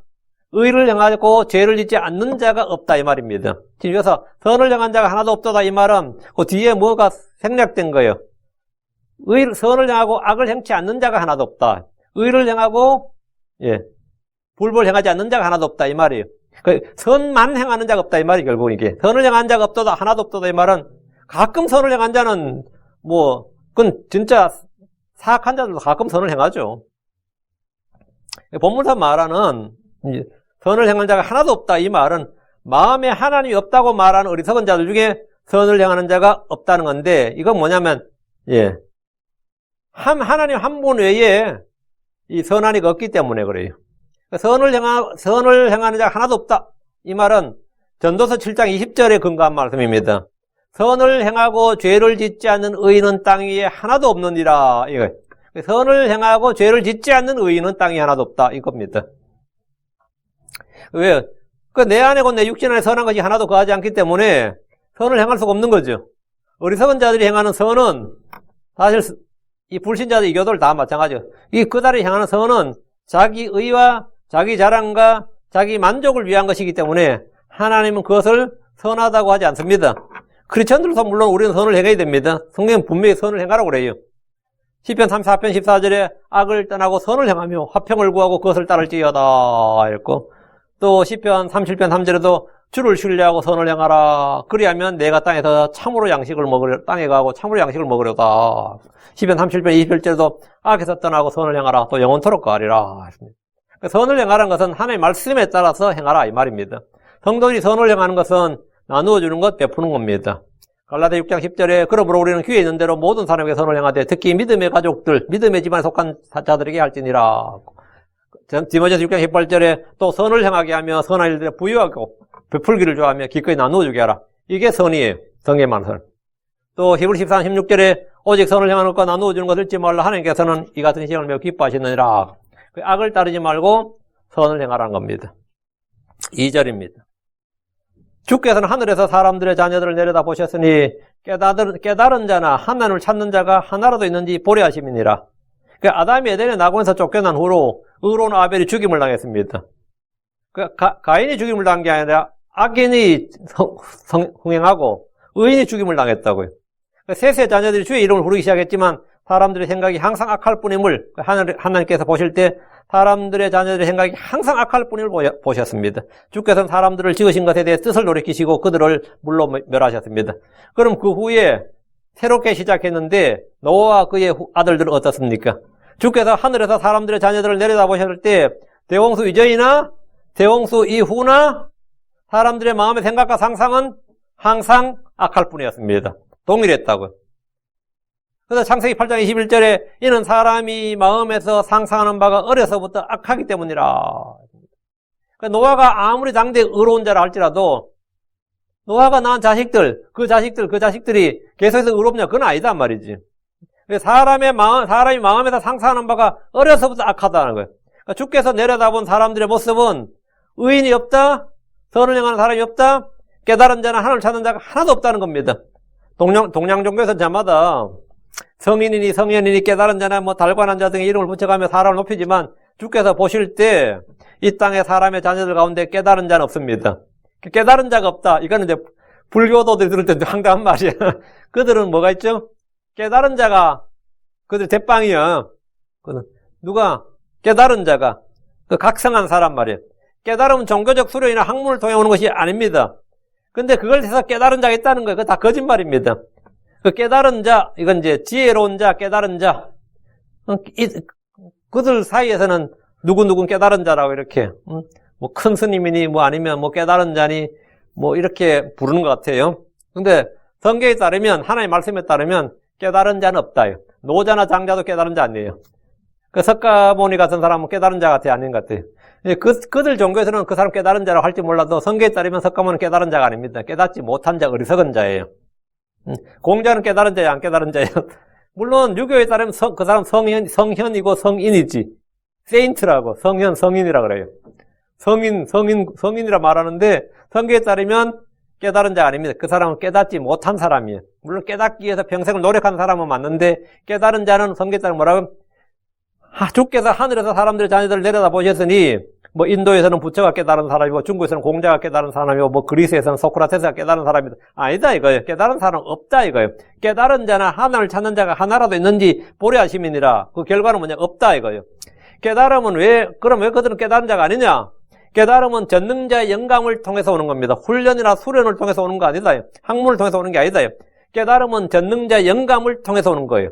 의를 행하고 죄를 짓지 않는 자가 없다 이 말입니다. 그래서 선을 행한 자가 하나도 없다 이 말은 그 뒤에 뭐가 생략된 거예요. 선을 행하고 악을 행치 않는 자가 하나도 없다. 의를 행하고 불법을 행하지 않는 자가 하나도 없다 이 말이에요. 선만 행하는 자가 없다 이 말이 결국 이게. 선을 행한 자가 없다, 하나도 없다 이 말은 가끔 선을 행한 자는 뭐 그건 진짜 사악한 자들도 가끔 선을 행하죠. 본문상 말하는 선을 행한 자가 하나도 없다 이 말은 마음에 하나님이 없다고 말하는 어리석은 자들 중에 선을 행하는 자가 없다는 건데, 이건 뭐냐면 하나님 한 분 외에 이 선한 이가 없기 때문에 그래요. 선을 행하는 자가 하나도 없다 이 말은 전도서 7장 20절에 근거한 말씀입니다. 선을 행하고 죄를 짓지 않는 의인은 땅 위에 하나도 없느니라 이거. 선을 행하고 죄를 짓지 않는 의인은 땅에 하나도 없다 이겁니다. 왜요? 내 안에 곧 내 육신 안에 선한 것이 하나도 거하지 않기 때문에 선을 행할 수가 없는 거죠. 어리석은 자들이 행하는 선은 사실 이 불신자들 이교도들 다 마찬가지예요. 이 그들이 행하는 선은 자기 의와 자기 자랑과 자기 만족을 위한 것이기 때문에 하나님은 그것을 선하다고 하지 않습니다. 크리스천들도 물론 우리는 선을 행해야 됩니다. 성경은 분명히 선을 행하라고 그래요. 시편 34편 14절에 악을 떠나고 선을 행하며 화평을 구하고 그것을 따를지어다 이랬고, 또 시편 37편 3절에도 주를 신뢰하고 선을 행하라. 그리하면 내가 땅에서 참으로 양식을 먹으려, 땅에 가고 참으로 양식을 먹으려다. 시편 37편 21절에도 악에서 떠나고 선을 행하라. 또 영원토록 거하리라. 선을 행하라는 것은 하나님의 말씀에 따라서 행하라 이 말입니다. 성도들이 선을 행하는 것은 나누어 주는 것, 베푸는 겁니다. 갈라디아 6장 10절에 그러므로 우리는 귀에 있는 대로 모든 사람에게 선을 행하되 특히 믿음의 가족들, 믿음의 집안에 속한 자들에게 할지니라. 디모데서 6장 18절에 또 선을 행하게 하며 선한 일들에 부유하고 베풀기를 좋아하며 기꺼이 나누어 주게 하라. 이게 선이에요. 성경만 선. 또 히브리 13, 16절에 오직 선을 행하는 것과 나누어 주는 것을 잊지 말라. 하나님께서는 이 같은 시행을 매우 기뻐하시느니라. 악을 따르지 말고 선을 행하라는 겁니다. 2절입니다. 주께서는 하늘에서 사람들의 자녀들을 내려다보셨으니 깨달은 자나 하나님을 찾는 자가 하나라도 있는지 보려 하심이니라. 아담이 에덴의 낙원에서 쫓겨난 후로 의로운 아벨이 죽임을 당했습니다. 가인이 죽임을 당한 게 아니라 악인이 흥행하고 의인이 죽임을 당했다고요. 셋의 자녀들이 주의 이름을 부르기 시작했지만 사람들의 생각이 항상 악할 뿐임을 하나님께서 보실 때 사람들의 자녀들의 생각이 항상 악할 뿐임을 보셨습니다. 주께서는 사람들을 지으신 것에 대해 뜻을 돌이키시고 그들을 물로 멸하셨습니다. 그럼 그 후에 새롭게 시작했는데 노아와 그의 아들들은 어떻습니까? 주께서 하늘에서 사람들의 자녀들을 내려다보셨을 때 대홍수 이전이나 대홍수 이후나 사람들의 마음의 생각과 상상은 항상 악할 뿐이었습니다. 동일했다고요. 그래서 창세기 8장 21절에 이는 사람이 마음에서 상상하는 바가 어려서부터 악하기 때문이라. 그러니까 노아가 아무리 당대에 의로운 자라 할지라도 노아가 낳은 자식들, 그 자식들이 계속해서 의롭냐? 그건 아니단 말이지. 사람이 마음에서 상상하는 바가 어려서부터 악하다는 거예요. 그러니까 주께서 내려다본 사람들의 모습은 의인이 없다, 선을 행하는 사람이 없다, 깨달은 자나 하나님을 찾는 자가 하나도 없다는 겁니다. 동양 종교에서는 저마다 성인이니 성현이니 깨달은 자나 달관한 자 등의 이름을 붙여가며 사람을 높이지만 주께서 보실 때 이 땅의 사람의 자녀들 가운데 깨달은 자는 없습니다. 깨달은 자가 없다. 이거는 이제 불교도들이 들을 때 황당한 말이야. 그들은 뭐가 있죠? 깨달은 자가 그들 대빵이야. 누가 깨달은 자가 그 각성한 사람 말이야. 깨달음은 종교적 수련이나 학문을 통해 오는 것이 아닙니다. 근데 그걸 해서 깨달은 자가 있다는 거예요. 그거 다 거짓말입니다. 그 깨달은 자, 이건 이제 지혜로운 자, 깨달은 자. 그들 사이에서는 누구누군 깨달은 자라고 이렇게, 뭐 큰 스님이니 뭐 아니면 뭐 깨달은 자니 뭐 이렇게 부르는 것 같아요. 근데 성경에 따르면, 하나님의 말씀에 따르면 깨달은 자는 없다요. 노자나 장자도 깨달은 자 아니에요. 그 석가모니 같은 사람은 깨달은 자 같아요. 아닌 것 같아요. 그들 종교에서는 그 사람 깨달은 자라고 할지 몰라도 성경에 따르면 석가모니는 깨달은 자가 아닙니다. 깨닫지 못한 자, 어리석은 자예요. 공자는 깨달은 자예요, 안 깨달은 자예요? 물론 유교에 따르면 그 사람 성현이고 성인이지. 세인트라고 성현, 성인이라 그래요. 성인이라 말하는데 성경에 따르면 깨달은 자가 아닙니다. 그 사람은 깨닫지 못한 사람이에요. 물론 깨닫기 위해서 평생을 노력한 사람은 맞는데 깨달은 자는 성경에 따르면 뭐라고? 주께서 하늘에서 사람들의 자녀들을 내려다보셨으니 뭐 인도에서는 부처가 깨달은 사람이고 중국에서는 공자가 깨달은 사람이고 뭐 그리스에서는 소크라테스가 깨달은 사람이다. 아니다 이거예요. 깨달은 사람 없다 이거예요. 깨달은 자나 하나님을 찾는 자가 하나라도 있는지 보려 하심이니라. 그 결과는 뭐냐? 없다 이거예요. 깨달음은 그럼 왜 그들은 깨달은 자가 아니냐? 깨달음은 전능자의 영감을 통해서 오는 겁니다. 훈련이나 수련을 통해서 오는 거 아니다. 학문을 통해서 오는 게 아니다. 깨달음은 전능자의 영감을 통해서 오는 거예요.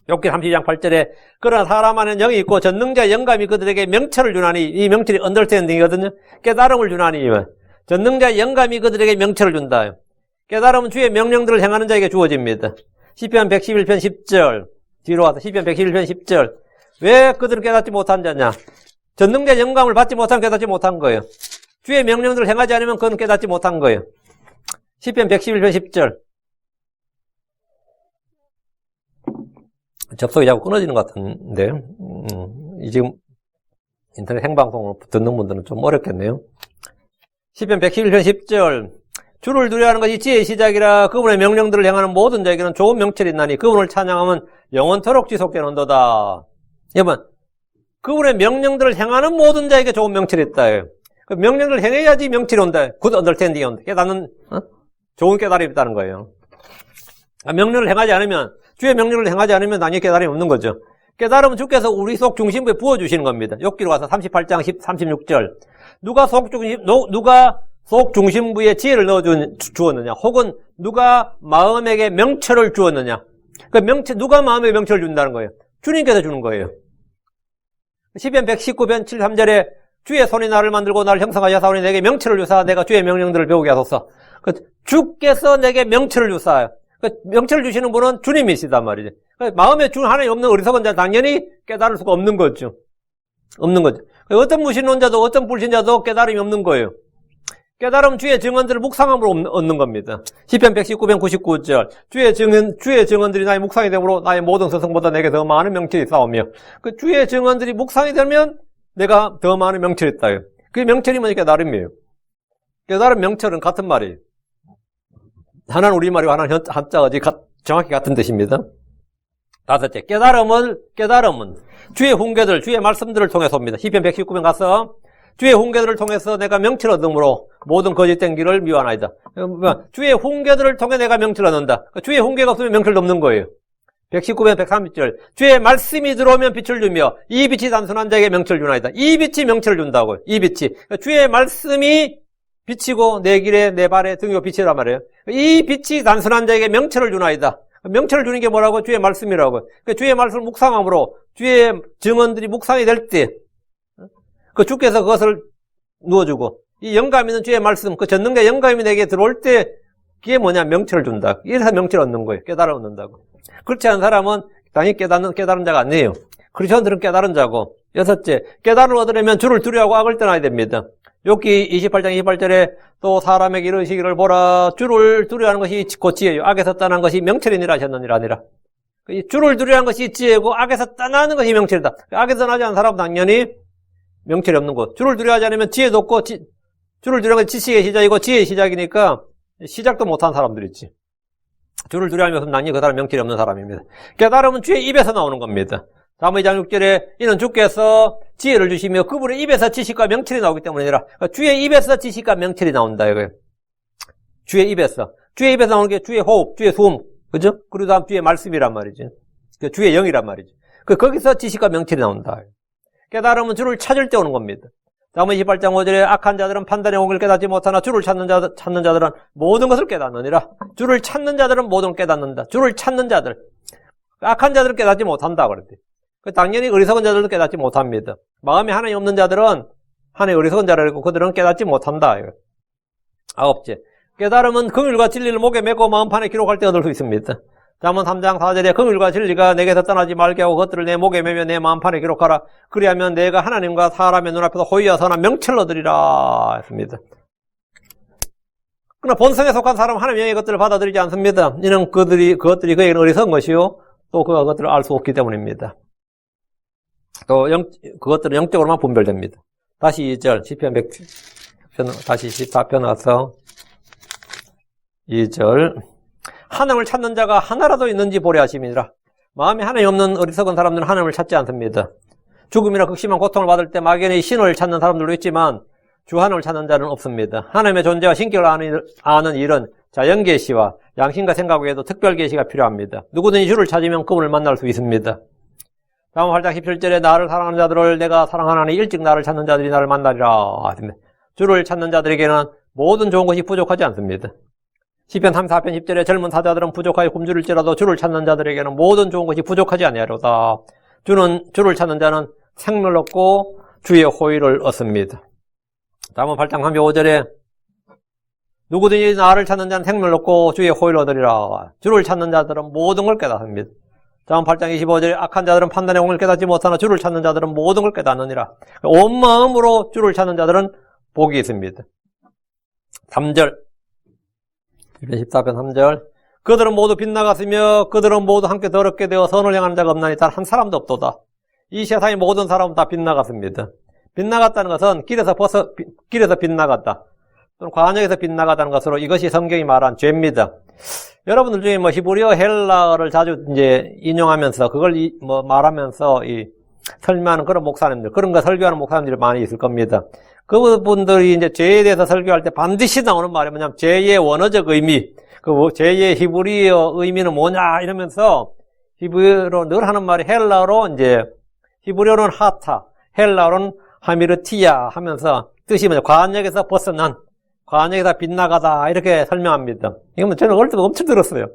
욥기 32장 8절에 그러나 사람 안에는 영이 있고 전능자의 영감이 그들에게 명철을 주나니, 이 명철이 언더스탠딩이거든요. 깨달음을 주나니, 전능자의 영감이 그들에게 명철을 준다. 깨달음은 주의 명령들을 행하는 자에게 주어집니다. 시편 111편 10절 뒤로 와서 시편 111편 10절 왜 그들은 깨닫지 못한 자냐? 전능자의 영감을 받지 못하면 깨닫지 못한 거예요. 주의 명령들을 행하지 않으면 그건 깨닫지 못한 거예요. 시편 111편 10절 접속이 자꾸 끊어지는 것 같은데, 지금 인터넷 생방송을 듣는 분들은 좀 어렵겠네요. 시편 111편 10절 주를 두려워하는 것이 지혜의 시작이라 그분의 명령들을 행하는 모든 자에게는 좋은 명철이 있나니 그분을 찬양하면 영원토록 지속되는도다. 여러분, 그분의 명령들을 행하는 모든 자에게 좋은 명철이 있다. 그 명령을 행해야지 명철이 온다. 굿 언더스탠딩이 온다. 깨닫는 좋은 깨달음이 있다는 거예요. 명령을 행하지 않으면, 주의 명령을 행하지 않으면 당연히 깨달음이 없는 거죠. 깨달음은 주께서 우리 속 중심부에 부어주시는 겁니다. 욥기로 가서 38장 36절 누가 속 중심부에 지혜를 주었느냐, 혹은 누가 마음에게 명철을 주었느냐. 그 명철, 누가 마음에 명철을 준다는 거예요? 주님께서 주는 거예요. 시편 119편 7-3절에 주의 손이 나를 만들고 나를 형성하여사오니 내게 명철을 주사 내가 주의 명령들을 배우게 하소서. 주께서 내게 명철을 주사요. 명철을 주시는 분은 주님이시단 말이죠. 마음에 하나님 없는 어리석은 자는 당연히 깨달을 수가 없는 거죠. 없는 거죠. 어떤 무신론자도 어떤 불신자도 깨달음이 없는 거예요. 깨달음 주의 증언들을 묵상함으로 얻는 겁니다. 시편 119편 99절 주의 증언들이 나의 묵상이 되므로 나의 모든 서성보다 내게 더 많은 명철이 있사오며 그 주의 증언들이 묵상이 되면 내가 더 많은 명철이 있다요. 그 명철이 뭐냐? 깨달음이에요. 깨달음 명철은 같은 말이에요. 하나는 우리말이고 하나는 한자가 정확히 같은 뜻입니다. 다섯째, 깨달음은 주의 훈계들, 주의 말씀들을 통해서 옵니다. 시편 119편 가서 주의 훈계들을 통해서 내가 명철 얻음으로 모든 거짓된 길을 미워하나이다. 주의 훈계들을 통해 내가 명철 얻는다. 주의 훈계가 없으면 명철도 없는 거예요. 119편 130절 주의 말씀이 들어오면 빛을 주며 이 빛이 단순한 자에게 명철을 주나이다. 이 빛이 명철을 준다고요. 이 빛이. 주의 말씀이 빛이고 내 길에 내 발에 등이고 빛이란 말이에요. 이 빛이 단순한 자에게 명철을 주나이다. 명철을 주는 게 뭐라고? 주의 말씀이라고. 주의 말씀을 묵상함으로 주의 증언들이 묵상이 될 때 주께서 그것을 누워주고 이 영감 있는 주의 말씀, 그 전능의 영감이 내게 들어올 때 그게 뭐냐? 명철을 준다. 이래서 명철을 얻는 거예요. 깨달아 얻는다고. 그렇지 않은 사람은 당연히 깨달은 자가 아니에요. 크리스천들은 깨달은 자고. 여섯째, 깨달음을 얻으려면 주를 두려워하고 악을 떠나야 됩니다. 욥기 28장 28절에 또 사람에게 이르시기를 보라 주를 두려워하는 것이 곧 지혜요 악에서 떠난 것이 명철이니라 하셨느니라 아니라 주를 두려워하는 것이 지혜고 악에서 떠나는 것이 명철이다. 악에서 떠나지 않은 사람은 당연히 명철이 없는 것. 주를 두려워하지 않으면 지혜도 없고 주를 두려워하는 것이 지식의 시작이고 지혜의 시작이니까 시작도 못한 사람들이 있지. 주를 두려워하면 당연히 그 사람 명철이 없는 사람입니다. 깨달음은 주의 입에서 나오는 겁니다. 다음 2장 6절에 이는 주께서 지혜를 주시며 그분의 입에서 지식과 명철이 나오기 때문이라. 주의 입에서 지식과 명철이 나온다 이거예요. 주의 입에서 나오는 게 주의 호흡, 주의 숨, 그죠? 그리고 다음 주의 말씀이란 말이지. 주의 영이란 말이지. 거기서 지식과 명철이 나온다. 깨달음은 주를 찾을 때 오는 겁니다. 다음 28장 5절에 악한 자들은 판단의 공을 깨닫지 못하나 주를 찾는 자들은 모든 것을 깨닫느니라. 주를 찾는 자들은 모든 걸 깨닫는다. 주를 찾는 자들. 악한 자들은 깨닫지 못한다 그랬대. 당연히 어리석은 자들도 깨닫지 못합니다. 마음에 하나님 없는 자들은 하나님 어리석은 자라고 그들은 깨닫지 못한다. 아홉째, 깨달음은 긍휼과 진리를 목에 메고 마음판에 기록할 때 얻을 수 있습니다. 잠언 3장 4절에 긍휼과 진리가 내게서 떠나지 말게 하고 그것들을 내 목에 메며 내 마음판에 기록하라. 그리하면 내가 하나님과 사람의 눈앞에서 호의와 선한 명철을 얻으리라 했습니다. 그러나 본성에 속한 사람은 하나님의 영의 것들을 받아들이지 않습니다. 이는 그것들이 그에게는 어리석은 것이요 또 그가 그것들을 알 수 없기 때문입니다. 또 그것들은 영적으로만 분별됩니다. 다시 2절 시편 100편 다시 14편 와서 2절 하나님을 찾는 자가 하나라도 있는지 보려 하심이니라. 마음에 하나님이 없는 어리석은 사람들은 하나님을 찾지 않습니다. 죽음이나 극심한 고통을 받을 때 막연히 신을 찾는 사람들도 있지만 주 하나님을 찾는 자는 없습니다. 하나님의 존재와 신격을 아는 일은 자연 계시와 양심과 생각 외에도 특별 계시가 필요합니다. 누구든지 주를 찾으면 그분을 만날 수 있습니다. 다음 8장 17절에 나를 사랑하는 자들을 내가 사랑하나니 일찍 나를 찾는 자들이 나를 만나리라. 주를 찾는 자들에게는 모든 좋은 것이 부족하지 않습니다. 시편 34편 10절에 젊은 사자들은 부족하여 굶주릴지라도 주를 찾는 자들에게는 모든 좋은 것이 부족하지 아니하리로다. 주를 찾는 자는 생명을 얻고 주의 호의를 얻습니다. 다음은 8장 35절에 누구든지 나를 찾는 자는 생명을 얻고 주의 호의를 얻으리라. 주를 찾는 자들은 모든 걸 깨닫습니다. 다음 8장 25절에 악한 자들은 판단의 공을 깨닫지 못하나 주를 찾는 자들은 모든 걸 깨닫느니라. 온 마음으로 주를 찾는 자들은 복이 있습니다. 3절 14편 3절 그들은 모두 빗나갔으며 그들은 모두 함께 더럽게 되어 선을 향하는 자가 없나니 단 한 사람도 없도다. 이 세상의 모든 사람은 다 빗나갔습니다. 빗나갔다는 것은 길에서 빗나갔다 또는 관역에서 빗나갔다는 것으로 이것이 성경이 말한 죄입니다. 여러분들 중에 히브리어 헬라어를 자주 이제 인용하면서 그걸 말하면서 설명하는 그런 목사님들, 그런 거 설교하는 목사님들이 많이 있을 겁니다. 그분들이 이제 죄에 대해서 설교할 때 반드시 나오는 말이 뭐냐면 죄의 원어적 의미, 죄의 히브리어 의미는 뭐냐 이러면서 히브리어로 늘 하는 말이 헬라어로 이제 히브리어로는 하타, 헬라어로는 하미르티야 하면서 뜻이 뭐냐 관역에서 벗어난 관역에다 빗나가다 이렇게 설명합니다. 이건 저는 어릴 때부터 엄청 들었어요.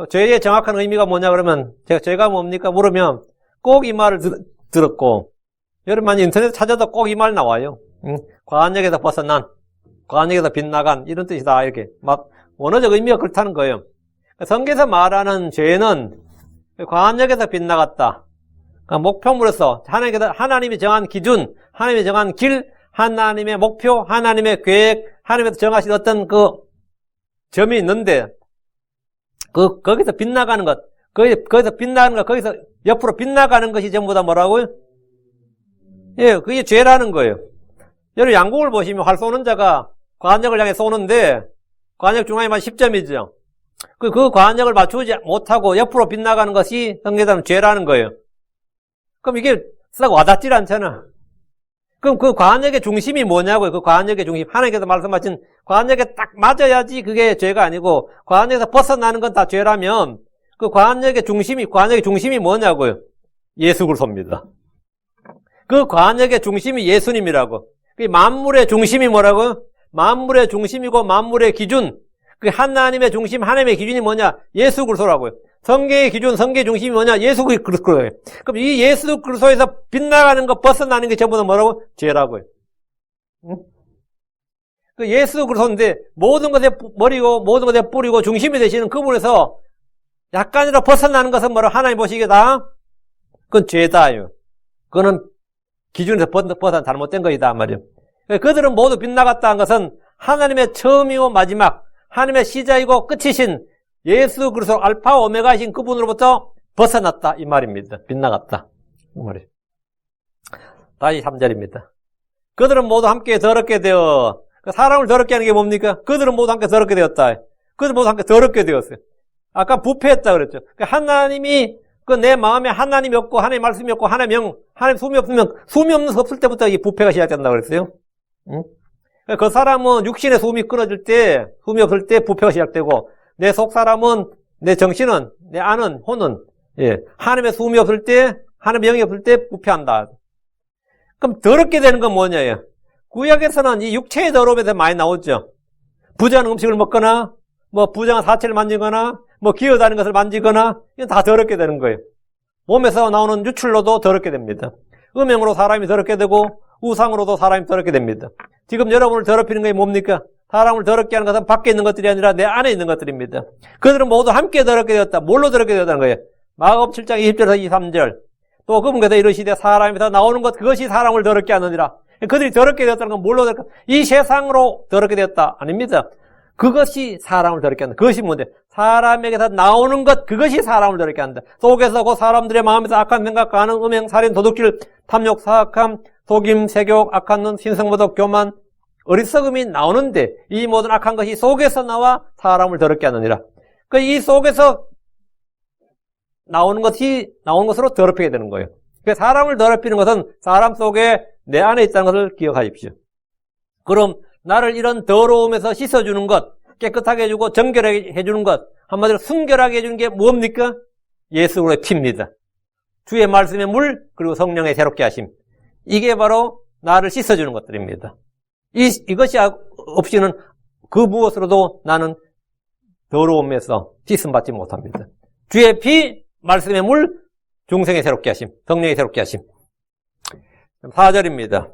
죄의 정확한 의미가 뭐냐 그러면 제가 죄가 뭡니까 물으면 꼭 이 말을 들었고 여러분 많이 인터넷 찾아도 꼭 이 말 나와요. 관역에서 벗어난, 관역에서 빗나간 이런 뜻이다 이렇게 막 원어적 의미가 그렇다는 거예요. 성경에서 말하는 죄는 관역에서 빗나갔다. 그러니까 목표물에서 하나님이 정한 기준, 하나님이 정한 길, 하나님의 목표, 하나님의 계획, 하나님께서 정하신 어떤 그 점이 있는데 거기서 빗나가는 것, 거기서 빗나가는 것, 거기서 옆으로 빗나가는 것이 전부 다 뭐라고요? 예, 그게 죄라는 거예요. 여러분 양궁을 보시면 활 쏘는 자가 관역을 향해 쏘는데 관역 중앙에만 10점이죠. 그 관역을 맞추지 못하고 옆으로 빗나가는 것이 성경에서는 죄라는 거예요. 그럼 이게 싹 와닿질 않잖아. 그럼 그 관역의 중심이 뭐냐고요? 그 관역의 중심. 하나님께서 말씀하신 관역에 딱 맞아야지 그게 죄가 아니고 관역에서 벗어나는 건 다 죄라면 그 관역의 중심이 뭐냐고요? 예수 그리스도입니다. 그 관역의 중심이 예수님이라고. 그 만물의 중심이 뭐라고요? 만물의 중심이고 만물의 기준. 그 하나님의 중심, 하나님의 기준이 뭐냐? 예수 그리스도라고요. 성경의 기준, 성경의 중심이 뭐냐? 예수 그리스도예요. 그럼 이 예수 그리스도에서 빗나가는 것, 벗어나는 게 전부 다 뭐라고? 죄라고요. 응? 그 예수 그리스도인데 모든 것에 머리고 모든 것에 뿌리고 중심이 되시는 그분에서 약간이라도 벗어나는 것은 뭐라고? 하나님 보시기에 다 그건 죄다요. 그거는 기준에서 벗어난 잘못된 것이다 말이에요. 그들은 모두 빗나갔다 한 것은 하나님의 처음이고 마지막, 하나님의 시작이고 끝이신 예수 그리스도 알파 오메가이신 그분으로부터 벗어났다 이 말입니다. 빗나갔다 이 말이에요. 다시 3절입니다. 그들은 모두 함께 더럽게 되어 사람을 더럽게 하는 게 뭡니까? 그들은 모두 함께 더럽게 되었다. 그들은 모두 함께 더럽게 되었어요. 아까 부패했다 그랬죠. 하나님이 내 마음에 하나님이 없고 하나님 말씀이 없고 하나님 숨이 없으면 숨이 없을 때부터 이 부패가 시작된다 그랬어요. 응? 그 사람은 육신의 숨이 끊어질 때, 숨이 없을 때 부패가 시작되고, 내 속 사람은, 내 정신은, 내 안은, 혼은, 예, 하나님의 숨이 없을 때, 하나님의 영이 없을 때 부패한다. 그럼 더럽게 되는 건 뭐냐예요? 구약에서는 이 육체의 더러움에 대해 많이 나오죠. 부정한 음식을 먹거나, 부정한 사체를 만지거나, 기어다니는 것을 만지거나, 이건 다 더럽게 되는 거예요. 몸에서 나오는 유출로도 더럽게 됩니다. 음행으로 사람이 더럽게 되고, 우상으로도 사람이 더럽게 됩니다. 지금 여러분을 더럽히는 게 뭡니까? 사람을 더럽게 하는 것은 밖에 있는 것들이 아니라 내 안에 있는 것들입니다. 그들은 모두 함께 더럽게 되었다. 뭘로 더럽게 되었다는 거예요? 마가복음 7장 20절에서 23절. 또 그분께서 이르시되 사람에서 나오는 것 그것이 사람을 더럽게 하느니라. 그들이 더럽게 되었다는 건 뭘로 더럽게? 이 세상으로 더럽게 되었다. 아닙니다. 그것이 사람을 더럽게 한다. 그것이 뭔데? 사람에게서 나오는 것 그것이 사람을 더럽게 한다. 속에서 그 사람들의 마음에서 악한 생각, 가능, 음행, 살인, 도둑질, 탐욕, 사악함, 속임, 세욕, 악한 눈, 신성모독, 교만, 어리석음이 나오는데 이 모든 악한 것이 속에서 나와 사람을 더럽게 하느니라. 이 속에서 나오는 것으로 더럽히게 되는 거예요. 사람을 더럽히는 것은 사람 속에 내 안에 있다는 것을 기억하십시오. 그럼 나를 이런 더러움에서 씻어주는 것, 깨끗하게 해주고 정결하게 해주는 것, 한마디로 순결하게 해주는 게 뭡니까? 예수 그리스도의 피입니다. 주의 말씀의 물, 그리고 성령의 새롭게 하심. 이게 바로 나를 씻어주는 것들입니다. 이것이 없이는 그 무엇으로도 나는 더러움에서 씻음받지 못합니다. 주의 피, 말씀의 물, 중생의 새롭게 하심, 성령의 새롭게 하심. 4절입니다.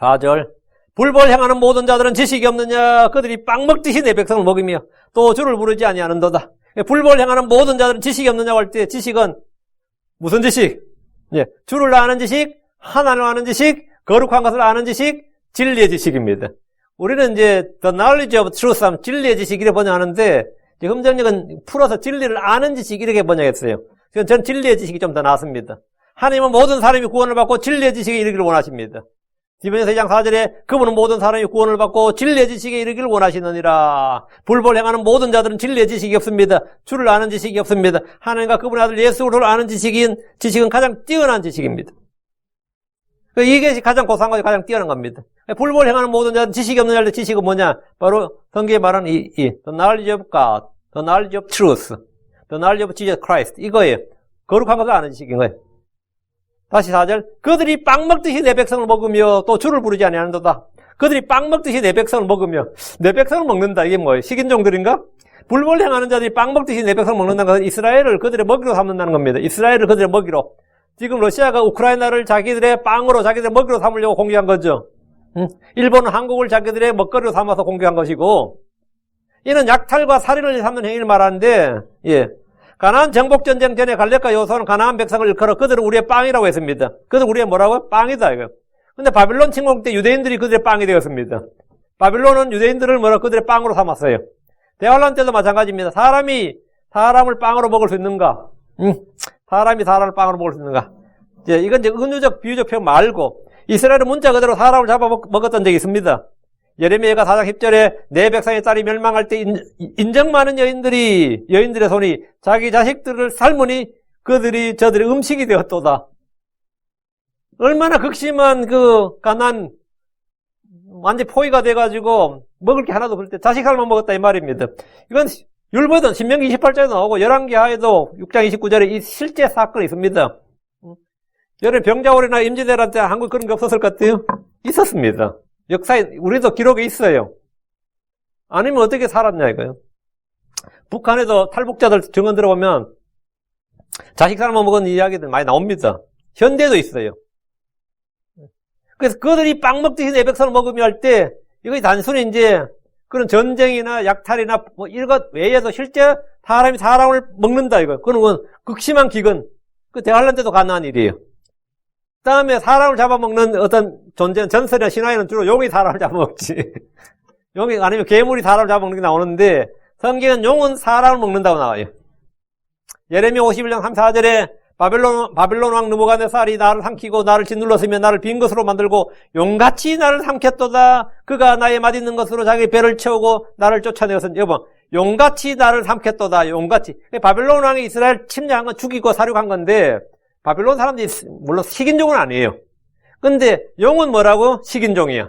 4절. 불법을 행하는 모든 자들은 지식이 없느냐? 그들이 빵 먹듯이 내 백성을 먹이며 또 주를 부르지 아니하는도다. 불법을 행하는 모든 자들은 지식이 없느냐고 할 때 지식은 무슨 지식? 예, 주를 아는 지식, 하나님을 아는 지식, 거룩한 것을 아는 지식, 진리의 지식입니다. 우리는 이제 the knowledge of truth, 진리의 지식 이렇게 번역하는데 흠정역은 풀어서 진리를 아는 지식 이렇게 번역했어요. 전 진리의 지식이 좀 더 나았습니다. 하나님은 모든 사람이 구원을 받고 진리의 지식에 이르기를 원하십니다. 디모데서 2장 4절에 그분은 모든 사람이 구원을 받고 진리의 지식에 이르기를 원하시느니라. 불법을 행하는 모든 자들은 진리의 지식이 없습니다. 주를 아는 지식이 없습니다. 하나님과 그분의 아들 예수 그리스도를 아는 지식은 가장 뛰어난 지식입니다. 이게 가장 고상하고 가장 뛰어난 겁니다. 불법을 행하는 모든 자들은 지식이 없는 자들 지식은 뭐냐? 바로 성경에 말하는 the knowledge of God, the knowledge of truth, the knowledge of Jesus Christ 이거예요. 거룩한 것을 아는 지식인 거예요. 다시 4절. 그들이 빵 먹듯이 내 백성을 먹으며 또 주를 부르지 아니하는도다. 그들이 빵 먹듯이 내 백성을 먹으며, 내 백성을 먹는다. 이게 뭐예요? 식인종들인가? 불법을 행하는 자들이 빵 먹듯이 내 백성을 먹는다는 것은 이스라엘을 그들의 먹이로 삼는다는 겁니다. 이스라엘을 그들의 먹이로. 지금 러시아가 우크라이나를 자기들의 빵으로, 자기들의 먹이로 삼으려고 공격한 거죠. 일본은 한국을 자기들의 먹거리로 삼아서 공격한 것이고, 이는 약탈과 살인을 삼는 행위를 말하는데, 예. 가나안 정복전쟁 전에 갈렙과 여호수아는 가나안 백성을 일컬어 그들은 우리의 빵이라고 했습니다. 그들은 우리의 뭐라고요? 빵이다, 이거. 근데 바빌론 침공 때 유대인들이 그들의 빵이 되었습니다. 바빌론은 유대인들을 뭐라 그들의 빵으로 삼았어요. 대환란 때도 마찬가지입니다. 사람이 사람을 빵으로 먹을 수 있는가? 사람이 사람을 빵으로 먹을 수 있는가? 예, 이건 이제 은유적, 비유적 표현 말고, 이스라엘은 문자 그대로 사람을 잡아 먹었던 적이 있습니다. 예레미야가 4장 10절에 내 백성의 딸이 멸망할 때 인정 많은 여인들의 손이 자기 자식들을 삶으니 그들이 저들의 음식이 되었도다. 얼마나 극심한 그 가난 완전 포위가 돼가지고 먹을 게 하나도 없을 때 자식 삶아 먹었다 이 말입니다. 이건 율법은 신명기 28절에 나오고 열왕기하에도 6장 29절에 이 실제 사건이 있습니다. 여름 병자호래나 임진왜란 때 한국 그런 게 없었을 것 같아요? 있었습니다. 역사에 우리도 기록에 있어요. 아니면 어떻게 살았냐 이거요. 북한에도 탈북자들 증언 들어보면 자식 삶아 먹은 이야기들 많이 나옵니다. 현대도 있어요. 그래서 그들이 빵 먹듯이 내 백성을 먹으며 할 때 이것이 단순히 이제 그런 전쟁이나 약탈이나 뭐 이런 것 외에도 실제 사람이 사람을 먹는다 이거. 그건 극심한 기근. 그 대환란 때도 가능한 일이에요. 그 다음에 사람을 잡아먹는 어떤 존재는 전설이나 신화에는 주로 용이 사람을 잡아먹지. 용이 아니면 괴물이 사람을 잡아먹는 게 나오는데 성경은 용은 사람을 먹는다고 나와요. 예레미야 51장 34절에 바빌론 왕 느부갓네살이 나를 삼키고 나를 짓눌렀으며 나를 빈 것으로 만들고 용같이 나를 삼켰도다. 그가 나의 맛있는 것으로 자기 배를 채우고 나를 쫓아내었으니 여보 용같이 나를 삼켰도다. 용같이. 바빌론 왕이 이스라엘 침략한 건 죽이고 사륙한 건데 바빌론 사람들이 물론 식인종은 아니에요. 근데 용은 뭐라고? 식인종이야.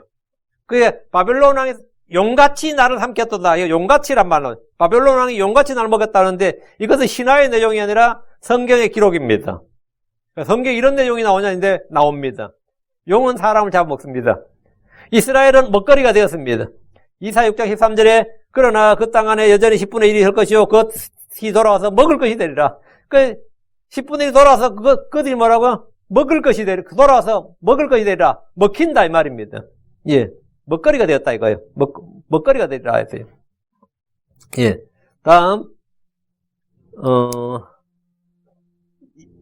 그게 바빌론 왕이 용같이 나를 삼켰도다. 이거 용같이란 말로 바빌론 왕이 용같이 나를 먹였다는데 이것은 신화의 내용이 아니라 성경의 기록입니다. 성경에 이런 내용이 나오냐는데 나옵니다. 용은 사람을 잡아먹습니다. 이스라엘은 먹거리가 되었습니다. 이사야 6장 13절에 그러나 그 땅 안에 여전히 10분의 1이 할 것이요 그것이 돌아와서 먹을 것이 되리라. 그 10분의 1이 돌아와서 그들이 뭐라고? 먹을 것이 되리라. 돌아와서 먹을 것이 되리라. 먹힌다 이 말입니다. 예. 먹거리가 되었다 이거예요. 먹거리가 되리라 했어요. 예. 다음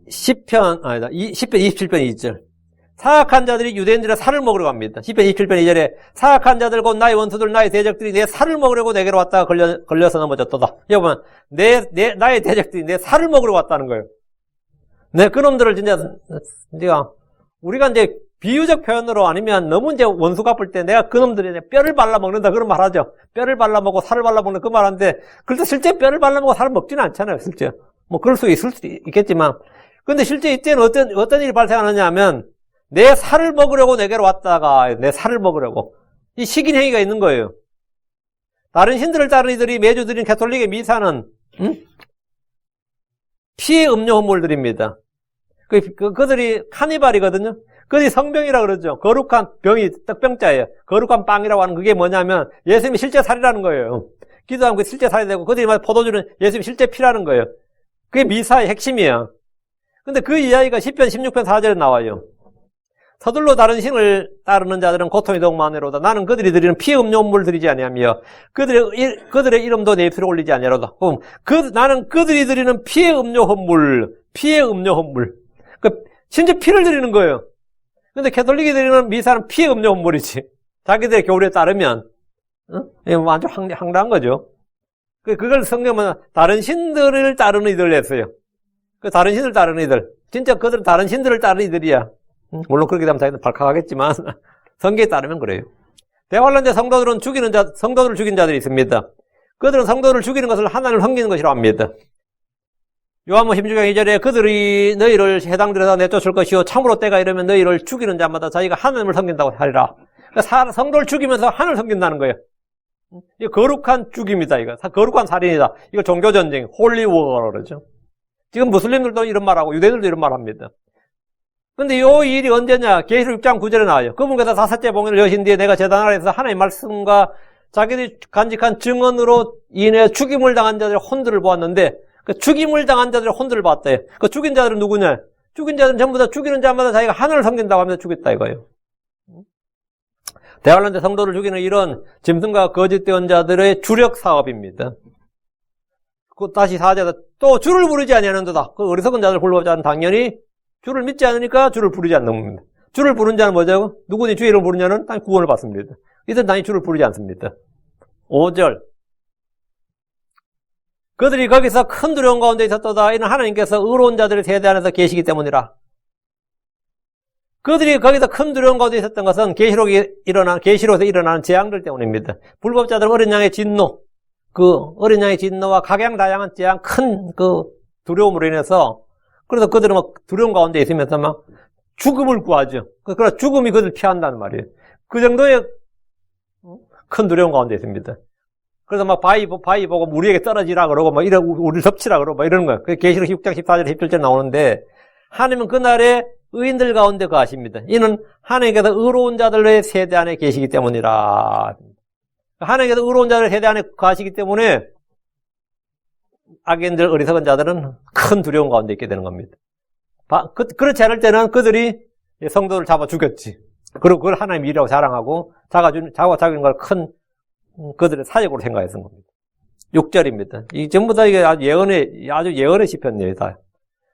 10편 27편 2절. 사악한 자들이 유대인들의 살을 먹으려고 합니다. 10편 27편 2절에 사악한 자들 곧 나의 원수들 나의 대적들이 내 살을 먹으려고 내게로 왔다가 걸려서 넘어졌도다. 여러분 나의 대적들이 내 살을 먹으러 왔다는 거예요. 네, 그놈들을 진짜 우리가 이제 비유적 표현으로 아니면 너무 이제 원수 갚을 때 내가 그놈들이 뼈를 발라먹는다 그런 말 하죠. 뼈를 발라먹고 살을 발라먹는 그 말 하는데 그래도 실제 뼈를 발라먹고 살을 먹지는 않잖아요. 실제 뭐 그럴 수 있을 수도 있겠지만 근데 실제 이때는 어떤 일이 발생하느냐 하면 내 살을 먹으려고 내게로 왔다가 내 살을 먹으려고 이 식인행위가 있는 거예요. 다른 신들을 따르는 이들이 매주 드리는 가톨릭의 미사는 피의 음료 헌물들입니다. 그들이 카니발이거든요. 그들이 성병이라 그러죠. 거룩한 병이 떡병자예요. 거룩한 빵이라고 하는 그게 뭐냐면 예수님이 실제 살이라는 거예요. 기도하면 그 실제 살이 되고 그들이 포도주는 예수님이 실제 피라는 거예요. 그게 미사의 핵심이에요. 근데 그 이야기가 10편 16편 4절에 나와요. 서둘러 다른 신을 따르는 자들은 고통이 더욱 많으로다. 나는 그들이 드리는 피의 음료물 드리지 아니하며 그들의 이름도 내 입술에 올리지 아니하로다. 그럼 나는 그들이 드리는 피의 음료 헌물. 심지어 피를 드리는 거예요. 근데 캐톨릭이 드리는 미사는 피의 음료 헌물이지. 자기들의 교리에 따르면 완전 황당한 거죠. 그걸 성경은 다른 신들을 따르는 이들 했어요. 그 다른 신을 따르는 이들. 진짜 그들은 다른 신들을 따르는 이들이야. 물론 그렇게 되면 자기는 발칵하겠지만 성경에 따르면 그래요. 대환란 때 성도들을 죽인 자들이 있습니다. 그들은 성도를 죽이는 것을 하나님을 섬기는 것이라고 합니다. 요한복음 16장 2절에 그들이 너희를 해당들에서 내쫓을 것이요 참으로 때가 이르면 너희를 죽이는 자마다 자기가 하나님을 섬긴다고 하리라. 그러니까 성도를 죽이면서 하나님을 섬긴다는 거예요. 이거 거룩한 죽임이다. 이거 거룩한 살인이다. 이거 종교전쟁 홀리워라고 그러죠. 지금 무슬림들도 이런 말하고 유대인들도 이런 말합니다. 근데 요 일이 언제냐? 계시록 6장 9절에 나와요. 그분께서 다섯째 봉인을 여신 뒤에 내가 제단 아래에서 하나님의 말씀과 자기들이 간직한 증언으로 인해 죽임을 당한 자들의 혼들을 보았는데, 그 죽임을 당한 자들의 혼들을 봤대. 그 죽인 자들은 누구냐? 죽인 자들은 전부 다 죽이는 자마다 자기가 하늘을 섬긴다고 하면서 죽였다 이거예요. 대환란 성도를 죽이는 이런 짐승과 거짓된 자들의 주력 사업입니다. 그 다시 4절에 또 주를 부르지 아니하는도다. 그 어리석은 자들 불러오지 자는 당연히 주를 믿지 않으니까 주를 부르지 않는 겁니다. 주를 부른 자는 뭐죠? 누구니 주의 이름을 부른 자는 당연히 구원을 받습니다. 이들은 당연히 주를 부르지 않습니다. 5절 그들이 거기서 큰 두려움 가운데 있었도다. 이는 하나님께서 의로운 자들의 세대 안에서 계시기 때문이라. 그들이 거기서 큰 두려움 가운데 있었던 것은 계시록에서 일어나는 재앙들 때문입니다. 불법자들은 어린 양의 진노, 그 어린 양의 진노와 각양다양한 재앙, 큰 그 두려움으로 인해서 그래서 그들은 막 두려움 가운데 있으면서 막 죽음을 구하죠. 그러나 죽음이 그들을 피한다는 말이에요. 그 정도의 큰 두려움 가운데 있습니다. 그래서 막 바위 보고 우리에게 떨어지라 그러고 막 우리를 덮치라 그러고 막 이러는 거예요. 그 계시록 6장 14절 17절 나오는데 하나님은 그날에 의인들 가운데 거하십니다. 이는 하나님께서 의로운 자들의 세대 안에 계시기 때문이라. 하나님께서 의로운 자들의 세대 안에 거하시기 때문에 악인들 어리석은 자들은 큰 두려움 가운데 있게 되는 겁니다. 그렇지 않을 때는 그들이 성도를 잡아 죽였지. 그리고 그걸 하나님의 일이라고 자랑하고 자기가 자기는 걸 큰 그들의 사역으로 생각했던 겁니다. 6절입니다. 이 전부 다 이게 아주 예언의 시편이에요, 다.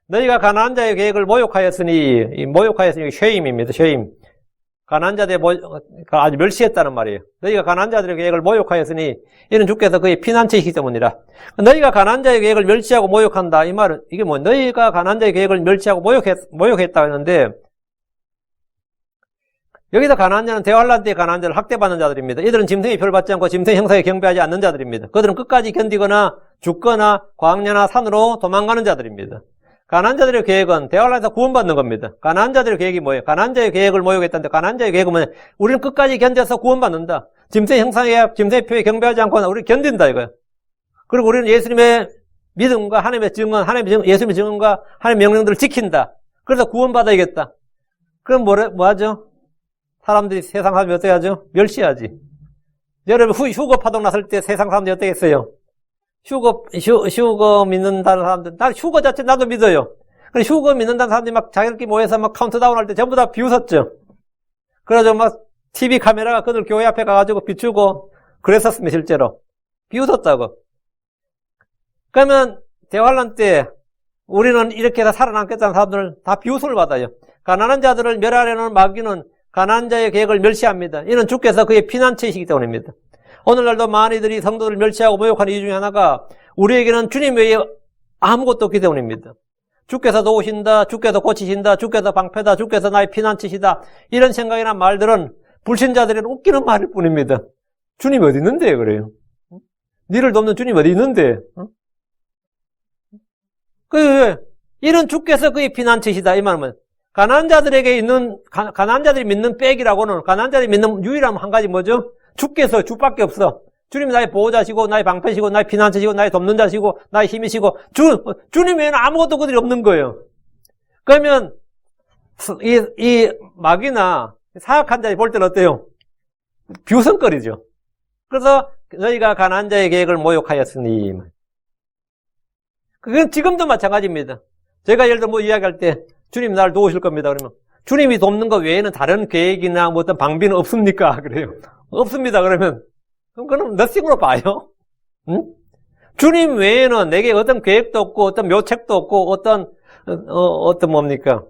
너희가 가나안 자의 계획을 모욕하였으니, 이 모욕하였으니 쉐임입니다, 쉐임. 가나안 자들의 아주 멸시했다는 말이에요. 너희가 가나안 자들의 계획을 모욕하였으니, 이는 주께서 그의 피난처이기 때문이라. 너희가 가나안 자의 계획을 멸시하고 모욕한다. 이 말은, 이게 뭐, 너희가 가나안 자의 계획을 멸시하고 모욕했다 했는데, 여기서 가나안 자는 대환란 때의 가나안 자를 학대받는 자들입니다. 이들은 짐승의 표를 받지 않고 짐승 형상에 경배하지 않는 자들입니다. 그들은 끝까지 견디거나 죽거나 광야나 산으로 도망가는 자들입니다. 가나안 자들의 계획은 대환란에서 구원받는 겁니다. 가나안 자들의 계획이 뭐예요? 가나안 자의 계획을 모욕했다는데 가나안 자의 계획은 뭐냐? 우리는 끝까지 견뎌서 구원받는다. 짐승 형상에 짐승의 표에 경배하지 않거나 우리 견딘다 이거예요. 그리고 우리는 예수님의 믿음과 하나님의 증언, 예수님의 증언과 하나님의 명령들을 지킨다. 그래서 구원받아야겠다. 그럼 뭐 하죠? 사람들이 세상 사람이 어떻게 하죠? 멸시하지. 여러분 휴거 파동 났을 때 세상 사람들이 어떻게 했어요? 휴거 믿는다는 사람들, 나 휴거 자체 나도 믿어요. 그래 휴거 믿는다는 사람들이 막 자기들끼리 모여서 막 카운트다운 할 때 전부 다 비웃었죠. 그래서 막 TV 카메라가 그들 교회 앞에 가가지고 비추고 그랬었습니다, 실제로. 비웃었다고. 그러면 대환란 때 우리는 이렇게 해서 살아남겠다는 사람들을 다 비웃음을 받아요. 가난한 자들을 멸하려는 마귀는 가난한 자의 계획을 멸시합니다. 이는 주께서 그의 피난처이시기 때문입니다. 오늘날도 많은 이들이 성도를 멸시하고 모욕하는 이유 중에 하나가 우리에게는 주님 외에 아무것도 없기 때문입니다. 주께서 도우신다, 주께서 고치신다, 주께서 방패다, 주께서 나의 피난처시다. 이런 생각이나 말들은 불신자들에게는 웃기는 말일 뿐입니다. 주님 어디 있는데 그래요? 니를 돕는 주님 어디 있는데? 이런 주께서 그의 피난처시다 이 말은 가난한 자들에게 있는, 가난한 자들이 믿는 백이라고는, 가난한 자들이 믿는 유일한 한 가지 뭐죠? 주께서, 주밖에 없어. 주님이 나의 보호자시고, 나의 방패시고, 나의 피난처시고, 나의 돕는 자시고, 나의 힘이시고, 주님 외에는 아무것도 그들이 없는 거예요. 그러면, 이 마귀나 사악한 자들이 볼 때는 어때요? 비웃음거리죠. 그래서, 너희가 가난한 자의 계획을 모욕하였으니. 그건 지금도 마찬가지입니다. 제가 예를 들어 뭐 이야기할 때, 주님 나를 도우실 겁니다. 그러면 주님이 돕는 것 외에는 다른 계획이나 뭐 어떤 방비는 없습니까? 그래요. 없습니다. 그러면 그럼 nothing으로 봐요. 응? 주님 외에는 내게 어떤 계획도 없고 어떤 묘책도 없고 어떤 뭡니까?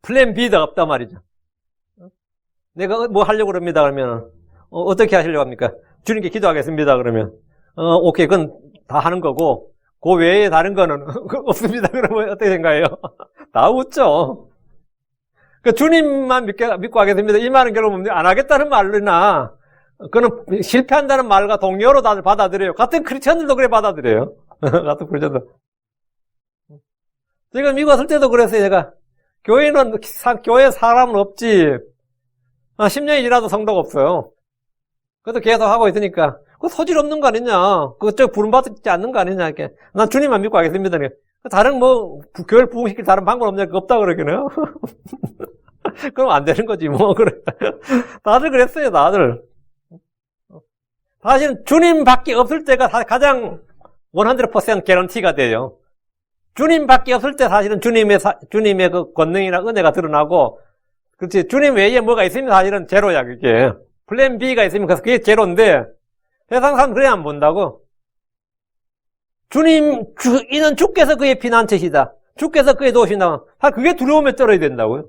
플랜 B가 없단 말이죠. 내가 뭐 하려고 그럽니다. 그러면 어떻게 하시려고 합니까? 주님께 기도하겠습니다. 그러면 오케이 그건 다 하는 거고 그 외에 다른 거는 없습니다. 그러면 어떻게 생각해요? 다 웃죠. 그 주님만 믿고 하겠습니다. 이 말은 결국 안 하겠다는 말이나, 그는 실패한다는 말과 동료로 다들 받아들여요. 같은 크리스천들도 그래 받아들여요. 같은 크리스천들. 제가 미국 왔을 때도 그랬어요. 제가 교회 사람은 없지. 10년이 지나도 성도가 없어요. 그래도 계속 하고 있으니까. 그 소질 없는 거 아니냐. 그쪽 부름받지 않는 거 아니냐. 이렇게. 난 주님만 믿고 하겠습니다. 다른 뭐, 교회를 부흥시킬 다른 방법 없냐? 없다 그러겠네요. 그럼 안 되는 거지, 뭐, 그래. 다들 그랬어요, 다들. 사실은 주님밖에 없을 때가 가장 100% 개런티가 돼요. 주님밖에 없을 때 사실은 주님의 그 권능이나 은혜가 드러나고, 그렇지. 주님 외에 뭐가 있으면 사실은 제로야, 그게. 플랜 B가 있으면 그게 제로인데, 세상 사람 그래 안 본다고. 이는 주께서 그의 피난처시다. 주께서 그의 도시다. 그게 두려움에 떨어야 된다고요.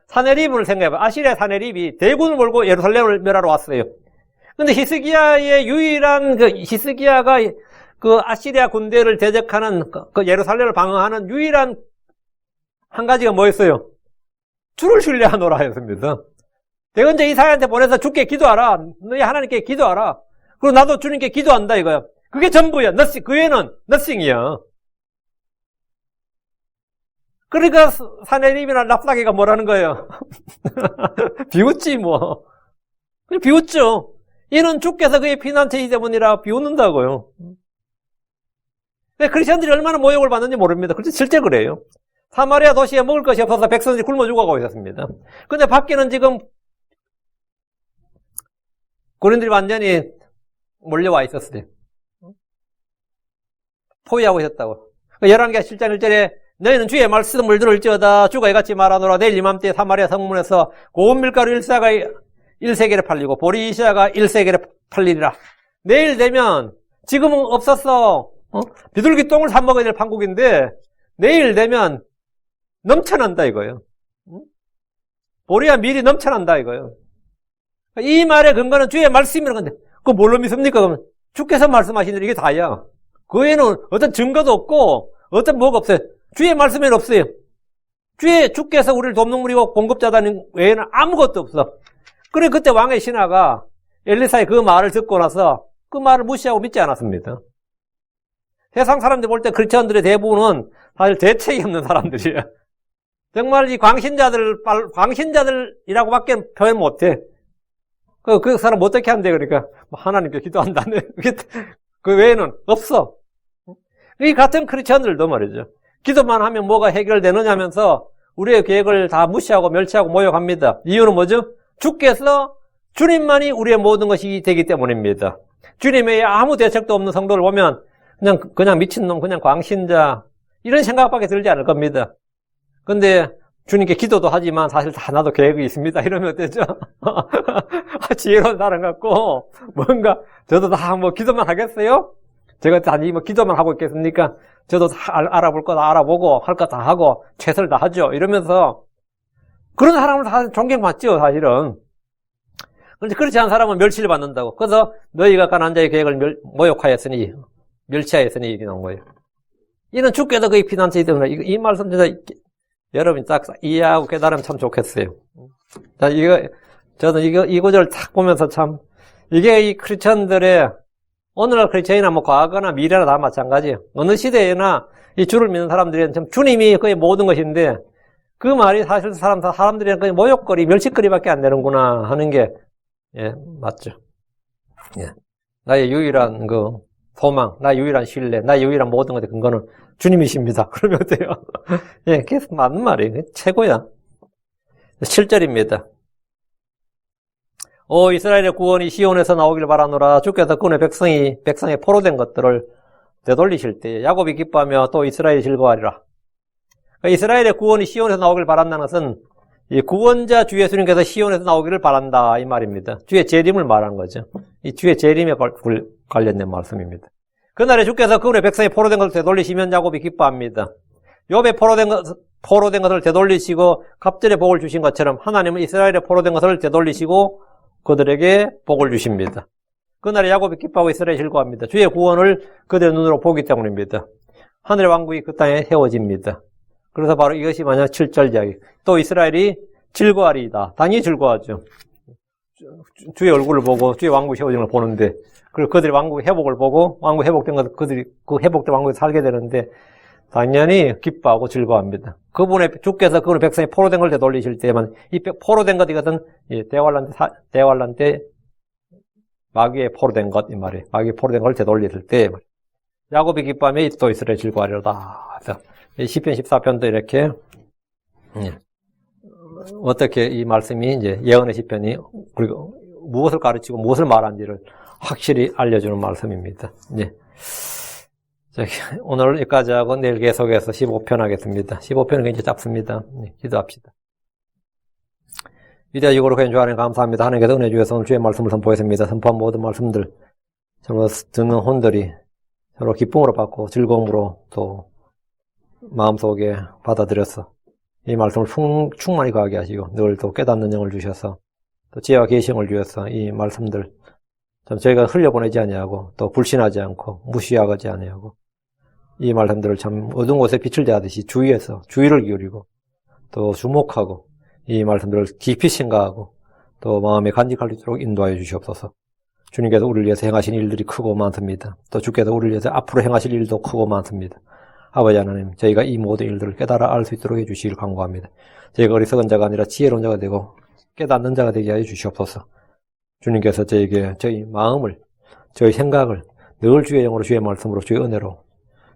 사내립을 생각해봐. 아시리아 사내립이 대군을 몰고 예루살렘을 멸하러 왔어요. 근데 히스기야의 유일한 히스기야가 그 아시리아 군대를 대적하는 그 예루살렘을 방어하는 유일한 한 가지가 뭐였어요? 주를 신뢰하노라 했습니다. 대언자 이사야한테 보내서 주께 기도하라. 너희 하나님께 기도하라. 그리고 나도 주님께 기도한다 이거야. 그게 전부야. 그 외에는 nothing이야. 그러니까 사내립이나 랍사게가 뭐라는 거예요? 비웃지 뭐. 그냥 비웃죠. 이는 주께서 그의 피난처이기 때문이라 비웃는다고요. 크리스천들이 얼마나 모욕을 받는지 모릅니다. 그렇지 실제 그래요. 사마리아 도시에 먹을 것이 없어서 백성들이 굶어 죽어가고 있었습니다. 근데 밖에는 지금 군인들이 완전히 몰려와 있었어요. 포위하고 있었다고. 11개 7장 1절에 너희는 주의 말씀을 들을지어다 주가 이같이 말하노라 내일 이맘때 사마리아 성문에서 고운 밀가루 1세겔에 팔리고 보리 2세가 1세겔에 팔리리라. 내일 되면 지금은 없었어. 비둘기 똥을 사 먹어야 될 판국인데 내일 되면 넘쳐난다 이거예요. 보리와 밀이 넘쳐난다 이거예요. 이 말의 근거는 주의 말씀이라는 건데 그거 뭘로 믿습니까? 그러면 주께서 말씀하시는 이게 다야. 그 외에는 어떤 증거도 없고 어떤 뭐가 없어요. 주의 말씀에는 없어요. 주께서 우리를 돕는 분이고 공급자다는 외에는 아무것도 없어. 그래 그때 왕의 신하가 엘리사의 그 말을 듣고 나서 그 말을 무시하고 믿지 않았습니다. 세상 사람들 볼 때 크리스천들의 대부분은 사실 대책이 없는 사람들이에요. 정말 이 광신자들이라고밖에 표현 못해. 그 사람 어떻게 한대 그러니까 하나님께 기도한다네. 그 외에는 없어. 이 같은 크리스천들도 말이죠. 기도만 하면 뭐가 해결되느냐면서 우리의 계획을 다 무시하고 멸치하고 모욕합니다. 이유는 뭐죠? 주님만이 우리의 모든 것이 되기 때문입니다. 주님 외에 아무 대책도 없는 성도를 보면 그냥 미친놈, 그냥 광신자 이런 생각밖에 들지 않을 겁니다. 근데 주님께 기도도 하지만 사실 다 나도 계획이 있습니다. 이러면 어때죠? 지혜로운 사람 같고 뭔가 저도 다 뭐 기도만 하겠어요? 제가 단지 뭐 기도만 하고 있겠습니까? 저도 다 알아볼 거 다 알아보고 할 거 다 하고 최선을 다하죠. 이러면서 그런 사람을 다 존경받죠, 사실은. 그런데 그렇지 않은 사람은 멸치를 받는다고. 그래서 너희가 가난한 자의 계획을 모욕하였으니 멸치하였으니 이렇게 나온 거예요. 이는 주께서 그의 피난처이기 때문에 이 말씀 진짜 여러분이 딱 이해하고 깨달으면 참 좋겠어요. 자, 저는 이 구절을 딱 보면서 참 이게 이 크리스천들의 오늘날 크리스천이나 뭐 과거나 미래나 다 마찬가지예요. 어느 시대에나 이 주를 믿는 사람들은 참 주님이 그의 모든 것인데 그 말이 사실 사람들이 그냥 모욕거리, 멸치거리밖에 안 되는구나 하는 게 예, 맞죠. 예. 나의 유일한 소망, 나의 유일한 신뢰, 나의 유일한 모든 것의 근거는 주님이십니다. 그러면 어때요? 예, 계속 맞는 말이에요. 최고야. 7절입니다. 오 이스라엘의 구원이 시온에서 나오길 바라노라. 주께서 그의 백성의 포로된 것들을 되돌리실 때 야곱이 기뻐하며 또 이스라엘이 즐거워하리라. 이스라엘의 구원이 시온에서 나오길 바란다는 것은 이 구원자 주 예수님께서 시온에서 나오기를 바란다 이 말입니다. 주의 재림을 말하는 거죠. 이 주의 재림에 관련된 말씀입니다. 그날에 주께서 그의 백성이 포로된 것을 되돌리시면 야곱이 기뻐합니다. 욥의 포로된 것을 되돌리시고 갑절의 복을 주신 것처럼 하나님은 이스라엘의 포로된 것을 되돌리시고 그들에게 복을 주십니다. 그날에 야곱이 기뻐하고 이스라엘이 즐거워합니다. 주의 구원을 그들의 눈으로 보기 때문입니다. 하늘의 왕국이 그 땅에 세워집니다. 그래서 바로 이것이 만약 7절 이야기. 또 이스라엘이 즐거워하리이다. 당연히 즐거워하죠. 주의 얼굴을 보고 주의 왕국이 세워지는 걸 보는데 그리고 그들이 왕국의 회복을 보고 왕국 회복된 것 그들이 그 회복된 왕국에 살게 되는데 당연히 기뻐하고 즐거워합니다. 주께서 그분의 백성이 포로된 걸 되돌리실 때만 이 포로된 것 이것은 대환란 때 마귀의 포로된 것 이 말이에요. 마귀의 포로된 걸 되돌리실 때 야곱이 기뻐하며 또 이스라엘 즐거워하리로다. 그래서 시편 14편도 이렇게 어떻게 이 말씀이 이제 예언의 시편이 그리고 무엇을 가르치고 무엇을 말하는지를 확실히 알려주는 말씀입니다. 이제 오늘 여기까지 하고 내일 계속해서 15편 하겠습니다. 15편은 굉장히 짧습니다. 기도합시다. 위대하시고 거룩하신 주 하나님 감사합니다. 하나님께서 은혜 주셔서 오늘 주의 말씀을 선포했습니다. 선포한 모든 말씀들 정말 듣는 혼들이 서로 기쁨으로 받고 즐거움으로 또 마음속에 받아들여서 이 말씀을 충만히 거하게 하시고 늘 또 깨닫는 영을 주셔서 또 지혜와 계시형을 주셔서 이 말씀들 참 저희가 흘려보내지 아니하고 또 불신하지 않고 무시하지 아니하고 이 말씀들을 참 어두운 곳에 빛을 대하듯이 주의해서 주의를 기울이고 또 주목하고 이 말씀들을 깊이 생각하고 또 마음에 간직할 수 있도록 인도하여 주시옵소서. 주님께서 우리를 위해서 행하신 일들이 크고 많습니다. 또 주께서 우리를 위해서 앞으로 행하실 일도 크고 많습니다. 아버지 하나님, 저희가 이 모든 일들을 깨달아 알 수 있도록 해주시길 간구합니다. 저희가 어리석은 자가 아니라 지혜로운 자가 되고 깨닫는 자가 되게 하여 주시옵소서. 주님께서 저에게 저희 마음을, 저희 생각을 늘 주의 영으로, 주의 말씀으로, 주의 은혜로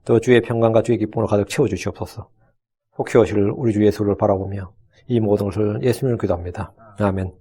또 주의 평강과 주의 기쁨으로 가득 채워주시옵소서. 혹히 오실 우리 주 예수를 바라보며 이 모든 것을 예수님을 기도합니다. 아멘.